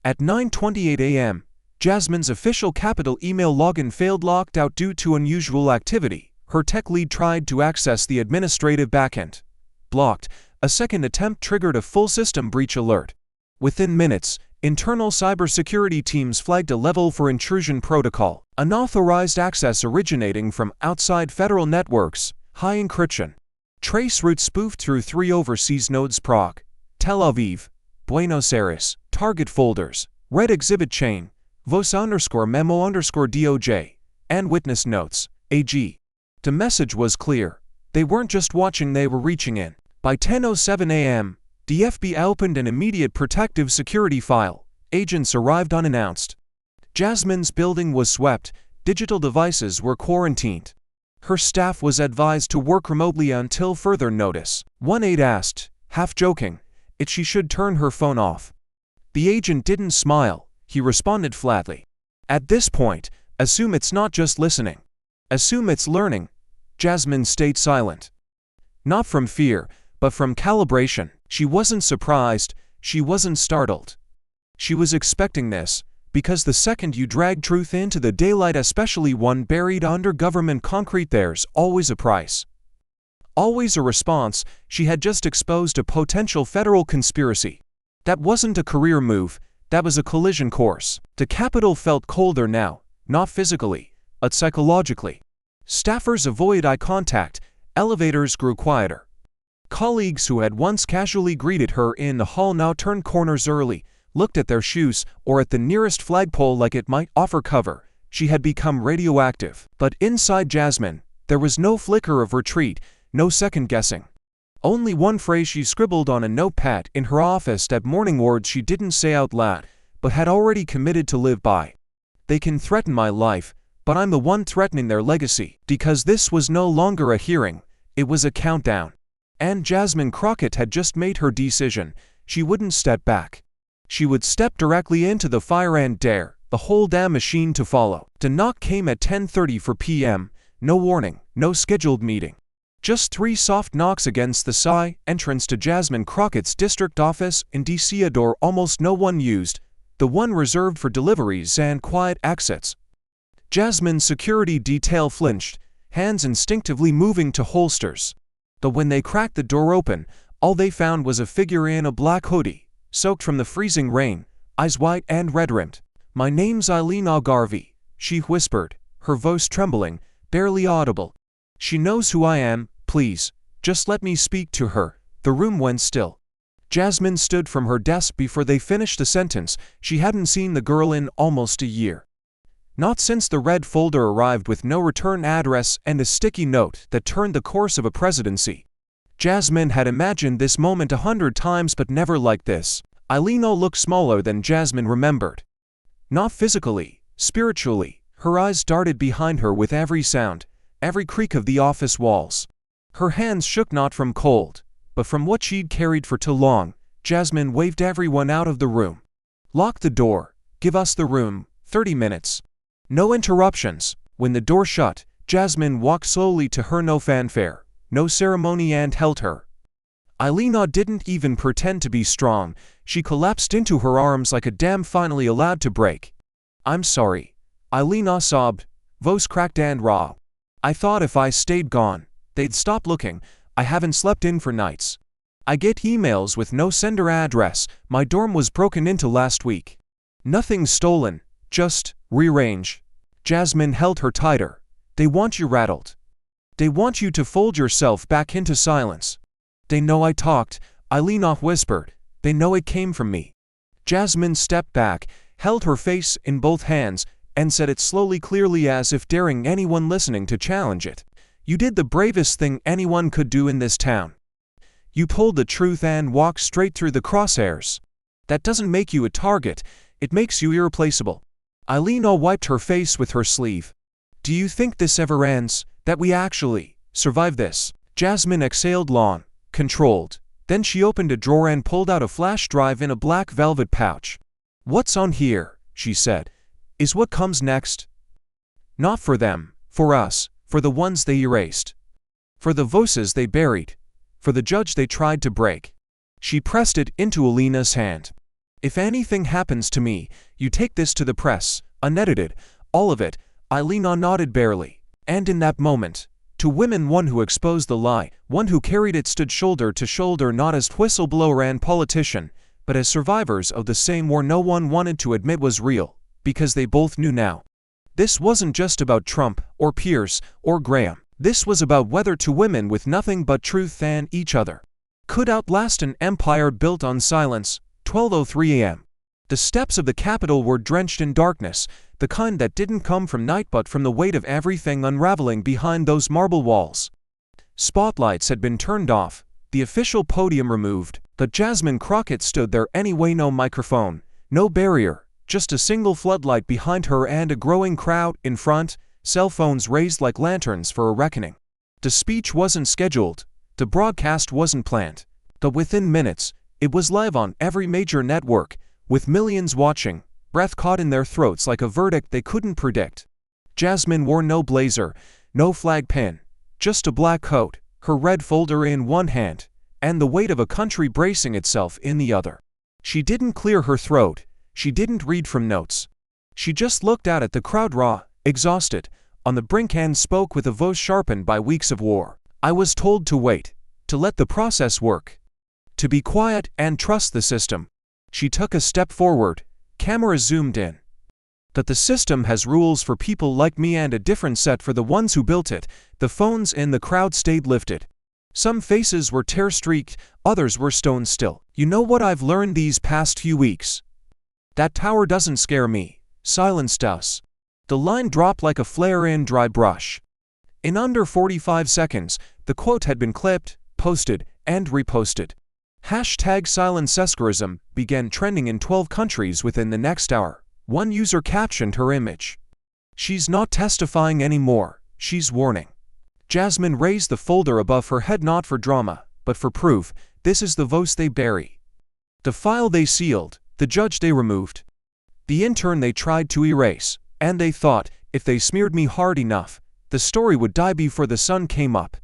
At 9:28 a.m., Jasmine's official Capitol email login failed, locked out due to unusual activity. Her tech lead tried to access the administrative backend. Blocked. A second attempt triggered a full system breach alert. Within minutes, internal cybersecurity teams flagged a level 4 intrusion protocol, unauthorized access originating from outside federal networks, high encryption. Trace route spoofed through 3 overseas nodes: Prague, Tel Aviv, Buenos Aires. Target folders, red exhibit chain, voice_memo_DOJ, and witness notes, AG. The message was clear. They weren't just watching, they were reaching in. By 10:07 a.m., the FBI opened an immediate protective security file. Agents arrived unannounced. Jasmine's building was swept. Digital devices were quarantined. Her staff was advised to work remotely until further notice. One aide asked, half joking, if she should turn her phone off. The agent didn't smile. He responded flatly. At this point, assume it's not just listening. Assume it's learning. Jasmine stayed silent. Not from fear, but from calibration. She wasn't surprised. She wasn't startled. She was expecting this, because the second you drag truth into the daylight, especially one buried under government concrete, there's always a price. Always a response. She had just exposed a potential federal conspiracy. That wasn't a career move, that was a collision course. The Capitol felt colder now, not physically, but psychologically. Staffers avoided eye contact, elevators grew quieter. Colleagues who had once casually greeted her in the hall now turned corners early, looked at their shoes or at the nearest flagpole like it might offer cover. She had become radioactive. But inside Jasmine, there was no flicker of retreat, no second guessing. Only one phrase she scribbled on a notepad in her office that morning, words she didn't say out loud, but had already committed to live by. They can threaten my life, but I'm the one threatening their legacy. Because this was no longer a hearing, it was a countdown. And Jasmine Crockett had just made her decision. She wouldn't step back. She would step directly into the fire and dare the whole damn machine to follow. The knock came at 10:34 p.m., no warning, no scheduled meeting. Just 3 soft knocks against the side entrance to Jasmine Crockett's district office in D.C., a door almost no one used, the one reserved for deliveries and quiet exits. Jasmine's security detail flinched, hands instinctively moving to holsters. But when they cracked the door open, all they found was a figure in a black hoodie, soaked from the freezing rain, eyes white and red-rimmed. "My name's Eileen Garvey," she whispered, her voice trembling, barely audible. "She knows who I am, please, just let me speak to her." The room went still. Jasmine stood from her desk before they finished the sentence. She hadn't seen the girl in almost a year. Not since the red folder arrived with no return address and a sticky note that turned the course of a presidency. Jasmine had imagined this moment 100 times, but never like this. Eileen looked smaller than Jasmine remembered. Not physically, spiritually. Her eyes darted behind her with every sound, every creak of the office walls. Her hands shook not from cold, but from what she'd carried for too long. Jasmine waved everyone out of the room. "Lock the door. Give us the room. 30 minutes. No interruptions." When the door shut, Jasmine walked slowly to her, no fanfare, no ceremony, and held her. Elena didn't even pretend to be strong. She collapsed into her arms like a dam finally allowed to break. "I'm sorry," Elena sobbed, voice cracked and raw. "I thought if I stayed gone, they'd stop looking. I haven't slept in for nights. I get emails with no sender address. My dorm was broken into last week. Nothing stolen, just rearrange." Jasmine held her tighter. "They want you rattled. They want you to fold yourself back into silence. They know I talked," Elena whispered. "They know it came from me." Jasmine stepped back, held her face in both hands, and said it slowly, clearly, as if daring anyone listening to challenge it. "You did the bravest thing anyone could do in this town. You told the truth and walked straight through the crosshairs. That doesn't make you a target, it makes you irreplaceable." Elena wiped her face with her sleeve. "Do you think this ever ends, that we actually survive this?" Jasmine exhaled long, controlled. Then she opened a drawer and pulled out a flash drive in a black velvet pouch. "What's on here," she said, "is what comes next. Not for them, for us, for the ones they erased. For the voices they buried. For the judge they tried to break." She pressed it into Elena's hand. "If anything happens to me, you take this to the press, unedited, all of it." Elena nodded barely. And in that moment, to women, one who exposed the lie, one who carried it, stood shoulder to shoulder, not as whistleblower and politician, but as survivors of the same war no one wanted to admit was real, because they both knew now. This wasn't just about Trump, or Pierce, or Graham. This was about whether two women with nothing but truth and each other could outlast an empire built on silence. 12:03 a.m. The steps of the Capitol were drenched in darkness, the kind that didn't come from night but from the weight of everything unraveling behind those marble walls. Spotlights had been turned off, the official podium removed, but Jasmine Crockett stood there anyway. No microphone, no barrier, just a single floodlight behind her and a growing crowd in front, cell phones raised like lanterns for a reckoning. The speech wasn't scheduled, the broadcast wasn't planned, but within minutes, it was live on every major network, with millions watching, breath caught in their throats like a verdict they couldn't predict. Jasmine wore no blazer, no flag pin, just a black coat, her red folder in one hand, and the weight of a country bracing itself in the other. She didn't clear her throat, she didn't read from notes. She just looked out at the crowd, raw, exhausted, on the brink, and spoke with a voice sharpened by weeks of war. "I was told to wait, to let the process work, to be quiet and trust the system." She took a step forward, camera zoomed in. "That the system has rules for people like me and a different set for the ones who built it." The phones in the crowd stayed lifted. Some faces were tear-streaked, others were stone still. "You know what I've learned these past few weeks? That tower doesn't scare me. Silence does." The line dropped like a flare in dry brush. In under 45 seconds, the quote had been clipped, posted, and reposted. #silencescarism began trending in 12 countries within the next hour. One user captioned her image. "She's not testifying anymore, she's warning." Jasmine raised the folder above her head, not for drama, but for proof. This is the voice they bury. The file they sealed, the judge they removed, the intern they tried to erase. And they thought, if they smeared me hard enough, the story would die before the sun came up.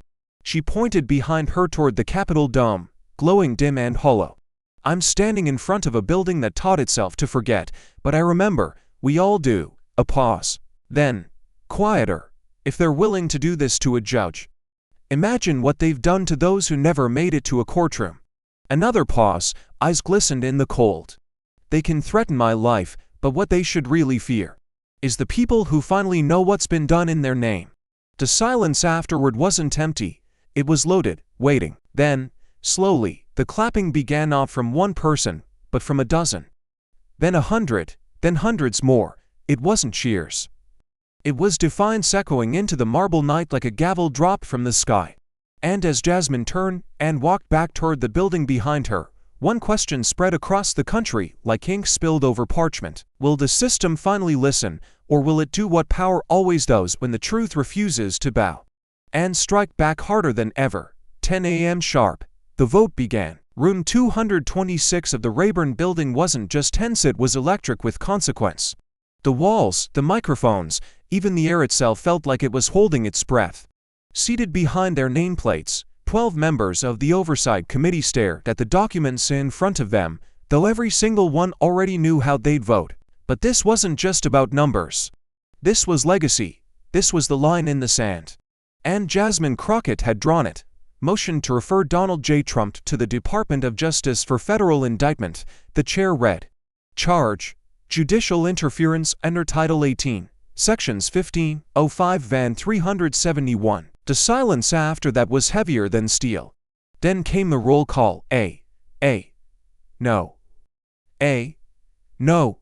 She pointed behind her toward the Capitol dome, glowing dim and hollow. "I'm standing in front of a building that taught itself to forget, but I remember, we all do." A pause. Then, quieter. "If they're willing to do this to a judge, imagine what they've done to those who never made it to a courtroom." Another pause, eyes glistened in the cold. "They can threaten my life, but what they should really fear is the people who finally know what's been done in their name." The silence afterward wasn't empty, it was loaded, waiting. Then, slowly, the clapping began, not from one person, but from a dozen. Then 100, then hundreds more. It wasn't cheers. It was defiance echoing into the marble night like a gavel dropped from the sky. And as Jasmine turned and walked back toward the building behind her, one question spread across the country like ink spilled over parchment. Will the system finally listen, or will it do what power always does when the truth refuses to bow? and strike back harder than ever. 10 a.m. sharp. The vote began. Room 226 of the Rayburn building wasn't just tense, it was electric with consequence. The walls, the microphones, even the air itself felt like it was holding its breath. Seated behind their nameplates, 12 members of the Oversight Committee stared at the documents in front of them, though every single one already knew how they'd vote. But this wasn't just about numbers. This was legacy. This was the line in the sand. And Jasmine Crockett had drawn it. Motion to refer Donald J. Trump to the Department of Justice for federal indictment. The chair read. Charge: judicial interference under Title 18, Sections 1505 Van 371. The silence after that was heavier than steel. Then came the roll call. No. No.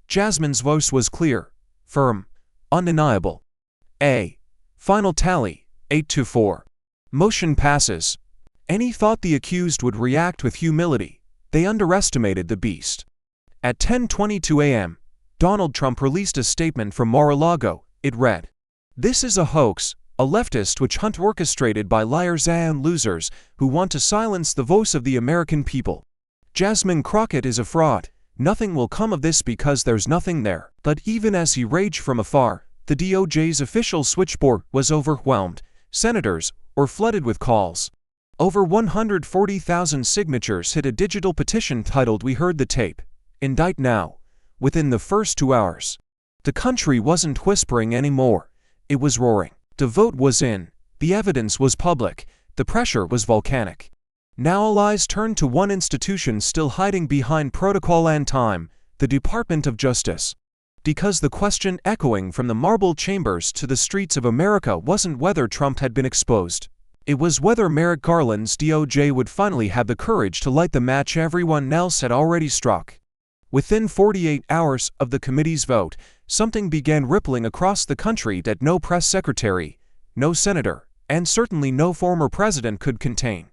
Jasmine's voice was clear, firm, undeniable. Final tally, 8-4. Motion passes. Any thought the accused would react with humility. They underestimated the beast. At 10:22 a.m., Donald Trump released a statement from Mar-a-Lago. It read, "This is a hoax, a leftist witch hunt orchestrated by liars and losers who want to silence the voice of the American people. Jasmine Crockett is a fraud. Nothing will come of this because there's nothing there." But even as he raged from afar, the DOJ's official switchboard was overwhelmed. Senators were flooded with calls. Over 140,000 signatures hit a digital petition titled "We Heard the Tape. Indict Now." Within the first 2 hours, the country wasn't whispering anymore. It was roaring. The vote was in. The evidence was public. The pressure was volcanic. Now all eyes turned to one institution still hiding behind protocol and time, the Department of Justice. Because the question echoing from the marble chambers to the streets of America wasn't whether Trump had been exposed. It was whether Merrick Garland's DOJ would finally have the courage to light the match everyone else had already struck. Within 48 hours of the committee's vote, something began rippling across the country that no press secretary, no senator, and certainly no former president could contain.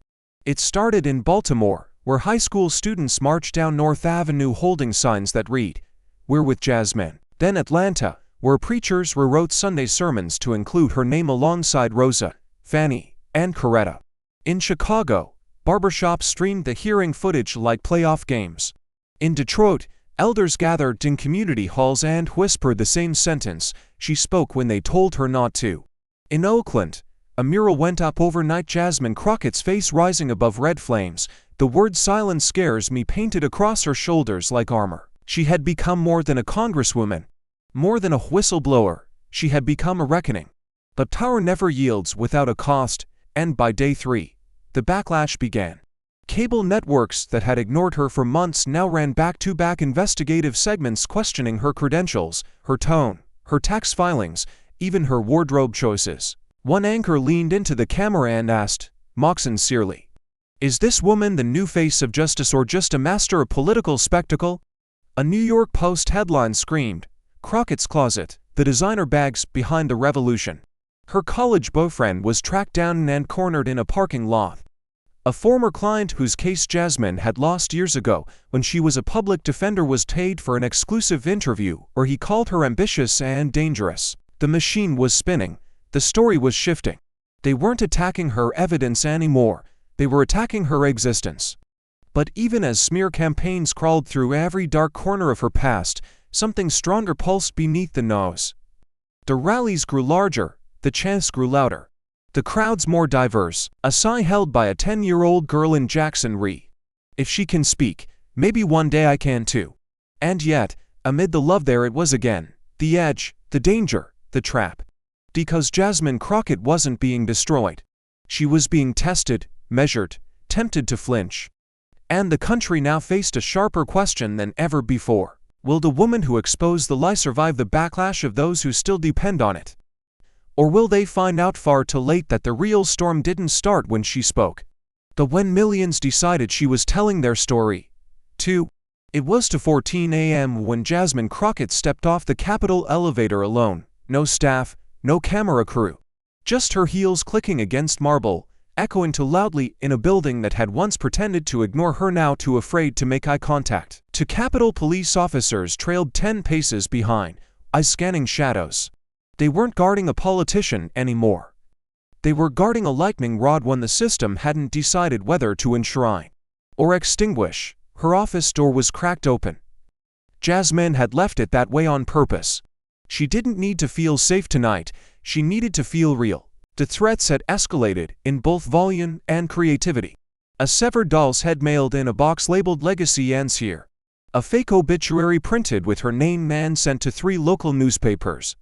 It started in Baltimore, where high school students marched down North Avenue holding signs that read, "We're with Jasmine." Then Atlanta, where preachers rewrote Sunday sermons to include her name alongside Rosa, Fannie, and Coretta. In Chicago, barbershops streamed the hearing footage like playoff games. In Detroit, elders gathered in community halls and whispered the same sentence, "She spoke when they told her not to." In Oakland, a mural went up overnight, Jasmine Crockett's face rising above red flames, the word "silence scares me" painted across her shoulders like armor. She had become more than a congresswoman, more than a whistleblower. She had become a reckoning. But power never yields without a cost, and by day 3, the backlash began. Cable networks that had ignored her for months now ran back-to-back investigative segments questioning her credentials, her tone, her tax filings, even her wardrobe choices. One anchor leaned into the camera and asked, mock sincerely, "Is this woman the new face of justice or just a master of political spectacle?" A New York Post headline screamed, "Crockett's closet, the designer bags behind the revolution." Her college boyfriend was tracked down and cornered in a parking lot. A former client whose case Jasmine had lost years ago when she was a public defender was paid for an exclusive interview where he called her ambitious and dangerous. The machine was spinning. The story was shifting. They weren't attacking her evidence anymore. They were attacking her existence. But even as smear campaigns crawled through every dark corner of her past, something stronger pulsed beneath the nose. The rallies grew larger. The chants grew louder. The crowds more diverse. A sigh held by a 10-year-old girl in Jackson Ree. "If she can speak, maybe one day I can too." And yet, amid the love there it was again. The edge, the danger, the trap. Because Jasmine Crockett wasn't being destroyed. She was being tested, measured, tempted to flinch. And the country now faced a sharper question than ever before. Will the woman who exposed the lie survive the backlash of those who still depend on it? Or will they find out far too late that the real storm didn't start when she spoke, but when millions decided she was telling their story, too? It was 2:14 a.m. when Jasmine Crockett stepped off the Capitol elevator alone. No staff, no camera crew. Just her heels clicking against marble, echoing too loudly in a building that had once pretended to ignore her, now too afraid to make eye contact. Two Capitol police officers trailed 10 paces behind, eyes scanning shadows. They weren't guarding a politician anymore. They were guarding a lightning rod when the system hadn't decided whether to enshrine or extinguish. Her office door was cracked open. Jasmine had left it that way on purpose. She didn't need to feel safe tonight, she needed to feel real. The threats had escalated in both volume and creativity. A severed doll's head mailed in a box labeled Legacy Ends Here. A fake obituary printed with her name and sent to 3 local newspapers.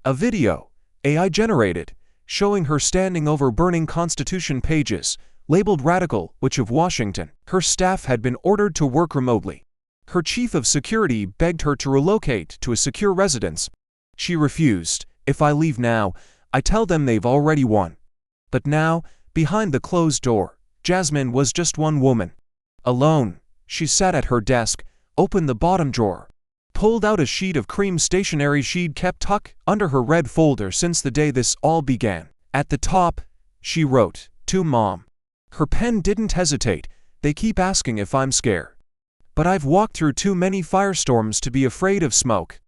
A video, AI-generated, showing her standing over burning Constitution pages, labeled Radical, which of Washington. Her staff had been ordered to work remotely. Her chief of security begged her to relocate to a secure residence. She refused. If I leave now, I tell them they've already won. But now, behind the closed door, Jasmine was just one woman. Alone, she sat at her desk, opened the bottom drawer, pulled out a sheet of cream stationery she'd kept tucked under her red folder since the day this all began. At the top, she wrote, "To Mom." Her pen didn't hesitate. "They keep asking if I'm scared. But I've walked through too many firestorms to be afraid of smoke.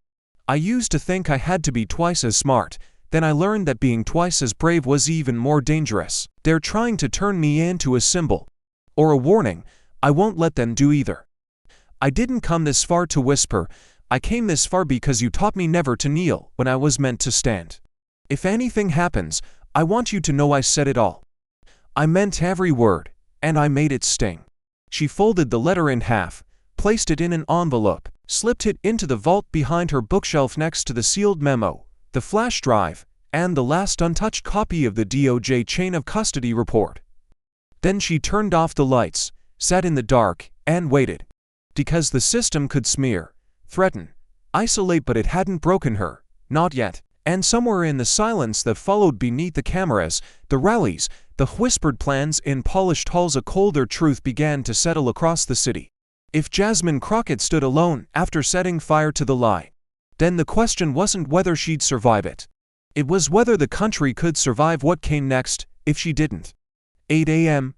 I used to think I had to be twice as smart, then I learned that being twice as brave was even more dangerous. They're trying to turn me into a symbol. Or a warning. I won't let them do either. I didn't come this far to whisper. I came this far because you taught me never to kneel when I was meant to stand. If anything happens, I want you to know I said it all. I meant every word, and I made it sting." She folded the letter in half, placed it in an envelope, slipped it into the vault behind her bookshelf next to the sealed memo, the flash drive, and the last untouched copy of the DOJ chain of custody report. Then she turned off the lights, sat in the dark, and waited. Because the system could smear, threaten, isolate, but it hadn't broken her, not yet. And somewhere in the silence that followed beneath the cameras, the rallies, the whispered plans in polished halls, a colder truth began to settle across the city. If Jasmine Crockett stood alone after setting fire to the lie, then the question wasn't whether she'd survive it. It was whether the country could survive what came next if she didn't. 8 a.m.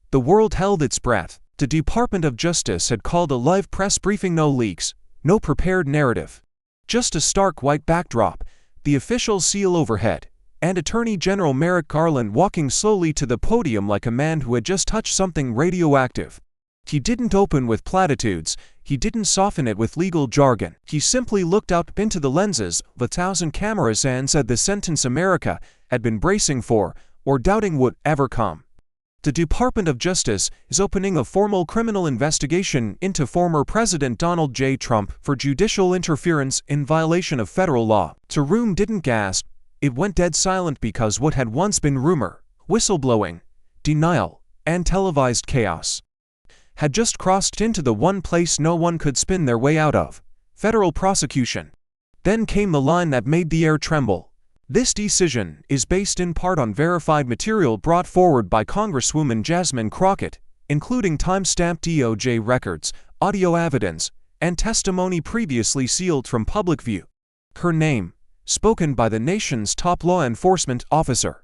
The world held its breath. The Department of Justice had called a live press briefing. No leaks, no prepared narrative. Just a stark white backdrop, the official seal overhead, and Attorney General Merrick Garland walking slowly to the podium like a man who had just touched something radioactive. He didn't open with platitudes, he didn't soften it with legal jargon. He simply looked up into the lenses of 1,000 cameras and said the sentence America had been bracing for, or doubting would ever come. The Department of Justice is opening a formal criminal investigation into former President Donald J. Trump for judicial interference in violation of federal law. The room didn't gasp, it went dead silent because what had once been rumor, whistleblowing, denial, and televised chaos had just crossed into the one place no one could spin their way out of: federal prosecution. Then came the line that made the air tremble. This decision is based in part on verified material brought forward by Congresswoman Jasmine Crockett, including time-stamped DOJ records, audio evidence, and testimony previously sealed from public view. Her name, spoken by the nation's top law enforcement officer.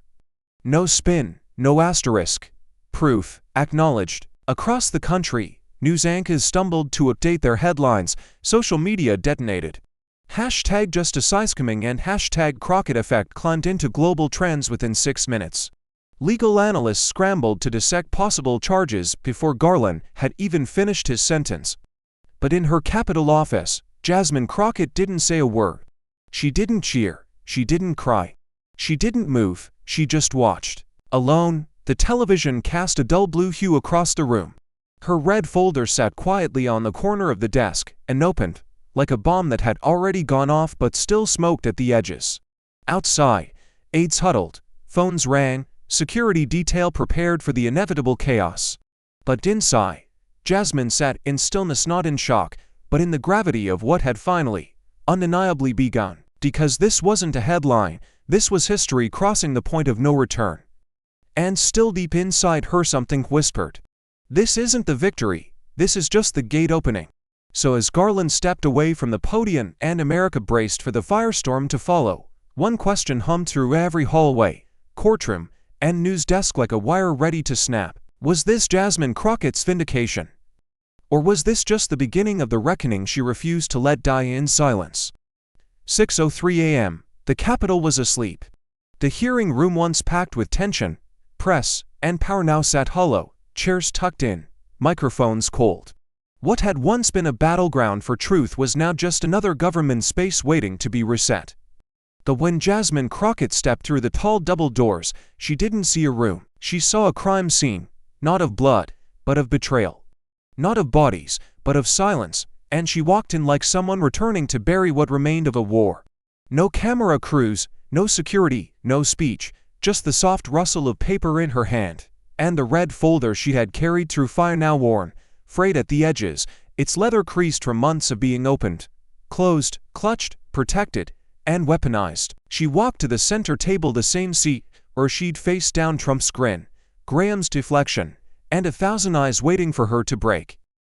No spin, no asterisk. Proof, acknowledged. Across the country, news anchors stumbled to update their headlines, social media detonated. Hashtag #JusticeIsComing and hashtag Crockett Effect climbed into global trends within 6 minutes. Legal analysts scrambled to dissect possible charges before Garland had even finished his sentence. But in her Capitol office, Jasmine Crockett didn't say a word. She didn't cheer, she didn't cry. She didn't move, she just watched. Alone, the television cast a dull blue hue across the room. Her red folder sat quietly on the corner of the desk, and opened, like a bomb that had already gone off but still smoked at the edges. Outside, aides huddled, phones rang, security detail prepared for the inevitable chaos. But inside, Jasmine sat in stillness, not in shock, but in the gravity of what had finally, undeniably begun. Because this wasn't a headline, this was history crossing the point of no return. And still deep inside her something whispered, "This isn't the victory, this is just the gate opening." So as Garland stepped away from the podium and America braced for the firestorm to follow, one question hummed through every hallway, courtroom, and news desk like a wire ready to snap. Was this Jasmine Crockett's vindication? Or was this just the beginning of the reckoning she refused to let die in silence? 6:03 a.m. The Capitol was asleep. The hearing room, once packed with tension, press, and power, now sat hollow, chairs tucked in, microphones cold. What had once been a battleground for truth was now just another government space waiting to be reset. When Jasmine Crockett stepped through the tall double doors, she didn't see a room. She saw a crime scene, not of blood, but of betrayal. Not of bodies, but of silence, and she walked in like someone returning to bury what remained of a war. No camera crews, no security, no speech, just the soft rustle of paper in her hand, and the red folder she had carried through fire, now worn, frayed at the edges, its leather creased from months of being opened, closed, clutched, protected, and weaponized. She walked to the center table, the same seat where she'd faced down Trump's grin, Graham's deflection, and 1,000 eyes waiting for her to break.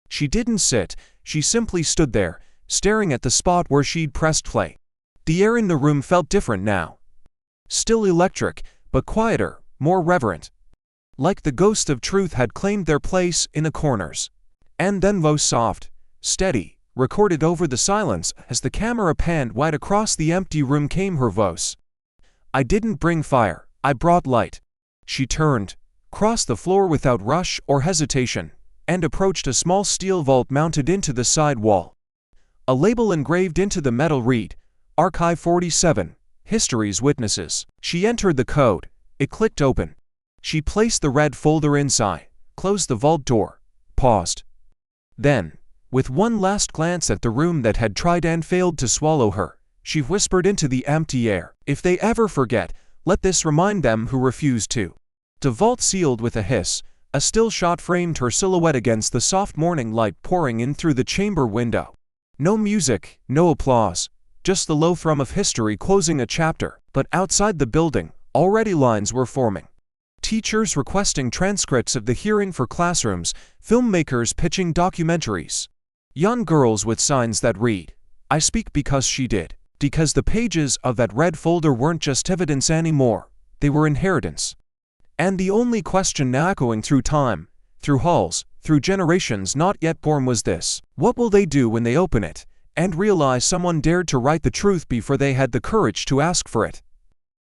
She didn't sit, she simply stood there, staring at the spot where she'd pressed play. The air in the room felt different now. Still electric, but quieter, more reverent. Like the ghost of truth had claimed their place in the corners. And then voice soft, steady, recorded over the silence as the camera panned wide across the empty room came her voice. "I didn't bring fire, I brought light." She turned, crossed the floor without rush or hesitation, and approached a small steel vault mounted into the side wall. A label engraved into the metal read, Archive 47, History's Witnesses. She entered the code, it clicked open. She placed the red folder inside, closed the vault door, paused. Then, with one last glance at the room that had tried and failed to swallow her, she whispered into the empty air, "If they ever forget, let this remind them who refused to." The vault sealed with a hiss. A still shot framed her silhouette against the soft morning light pouring in through the chamber window. No music, no applause, just the low thrum of history closing a chapter. But outside the building, already lines were forming. Teachers requesting transcripts of the hearing for classrooms, filmmakers pitching documentaries. Young girls with signs that read, "I speak because she did." Because the pages of that red folder weren't just evidence anymore, they were inheritance. And the only question now echoing through time, through halls, through generations not yet born was this: what will they do when they open it, and realize someone dared to write the truth before they had the courage to ask for it?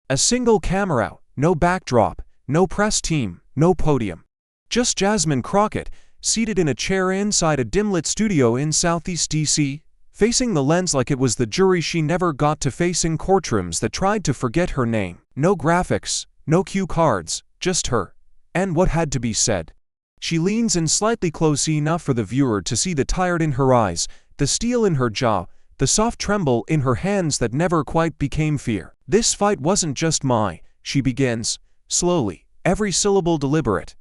A single camera, no backdrop, no press team, no podium. Just Jasmine Crockett, seated in a chair inside a dim-lit studio in Southeast DC, facing the lens like it was the jury she never got to face in courtrooms that tried to forget her name. No graphics, no cue cards, just her, and what had to be said. She leans in slightly close enough for the viewer to see the tired in her eyes, the steel in her jaw, the soft tremble in her hands that never quite became fear. "This fight wasn't just mine," she begins, slowly, every syllable deliberate.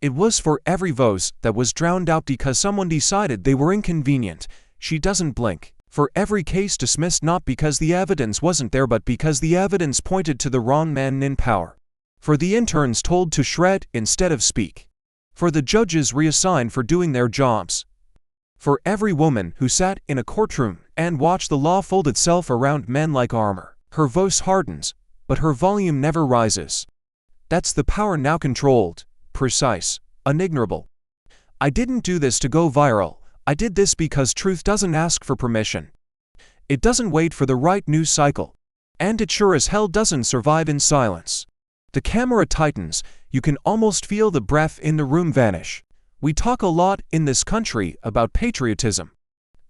"It was for every voice that was drowned out because someone decided they were inconvenient." She doesn't blink. "For every case dismissed not because the evidence wasn't there but because the evidence pointed to the wrong man in power. For the interns told to shred instead of speak. For the judges reassigned for doing their jobs. For every woman who sat in a courtroom and watched the law fold itself around men like armor." Her voice hardens, but her volume never rises. That's the power now, controlled, precise, unignorable. "I didn't do this to go viral. I did this because truth doesn't ask for permission. It doesn't wait for the right news cycle. And it sure as hell doesn't survive in silence." The camera tightens, you can almost feel the breath in the room vanish. We talk a lot in this country about patriotism.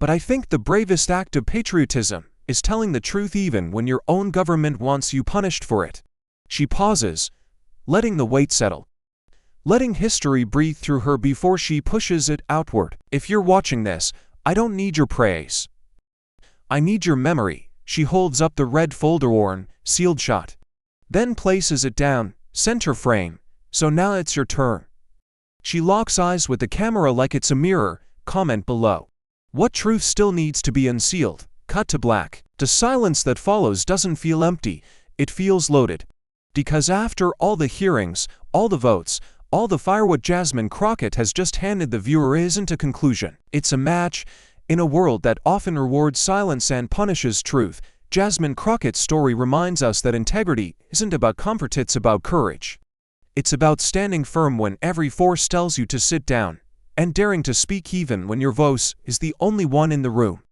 But I think the bravest act of patriotism is telling the truth even when your own government wants you punished for it. She pauses, letting the weight settle. Letting history breathe through her before she pushes it outward. "If you're watching this, I don't need your praise. I need your memory." She holds up the red folder, worn, sealed shut. Then places it down, center frame. "So now it's your turn." She locks eyes with the camera like it's a mirror. Comment below. What truth still needs to be unsealed? Cut to black. The silence that follows doesn't feel empty, it feels loaded. Because after all the hearings, all the votes, all the fire, what Jasmine Crockett has just handed the viewer isn't a conclusion. It's a match. In a world that often rewards silence and punishes truth, Jasmine Crockett's story reminds us that integrity isn't about comfort, it's about courage. It's about standing firm when every force tells you to sit down, and daring to speak even when your voice is the only one in the room.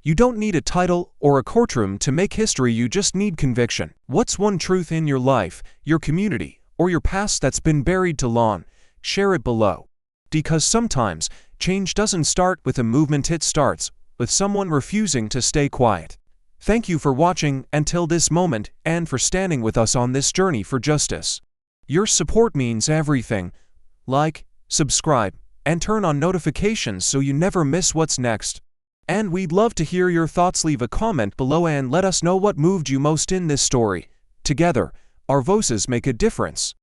You don't need a title or a courtroom to make history, you just need conviction. What's one truth in your life, your community, or your past that's been buried too long? Share it below. Because sometimes, change doesn't start with a movement, it starts with someone refusing to stay quiet. Thank you for watching until this moment and for standing with us on this journey for justice. Your support means everything. Like, subscribe, and turn on notifications so you never miss what's next. And we'd love to hear your thoughts. Leave a comment below and let us know what moved you most in this story. Together, our voices make a difference.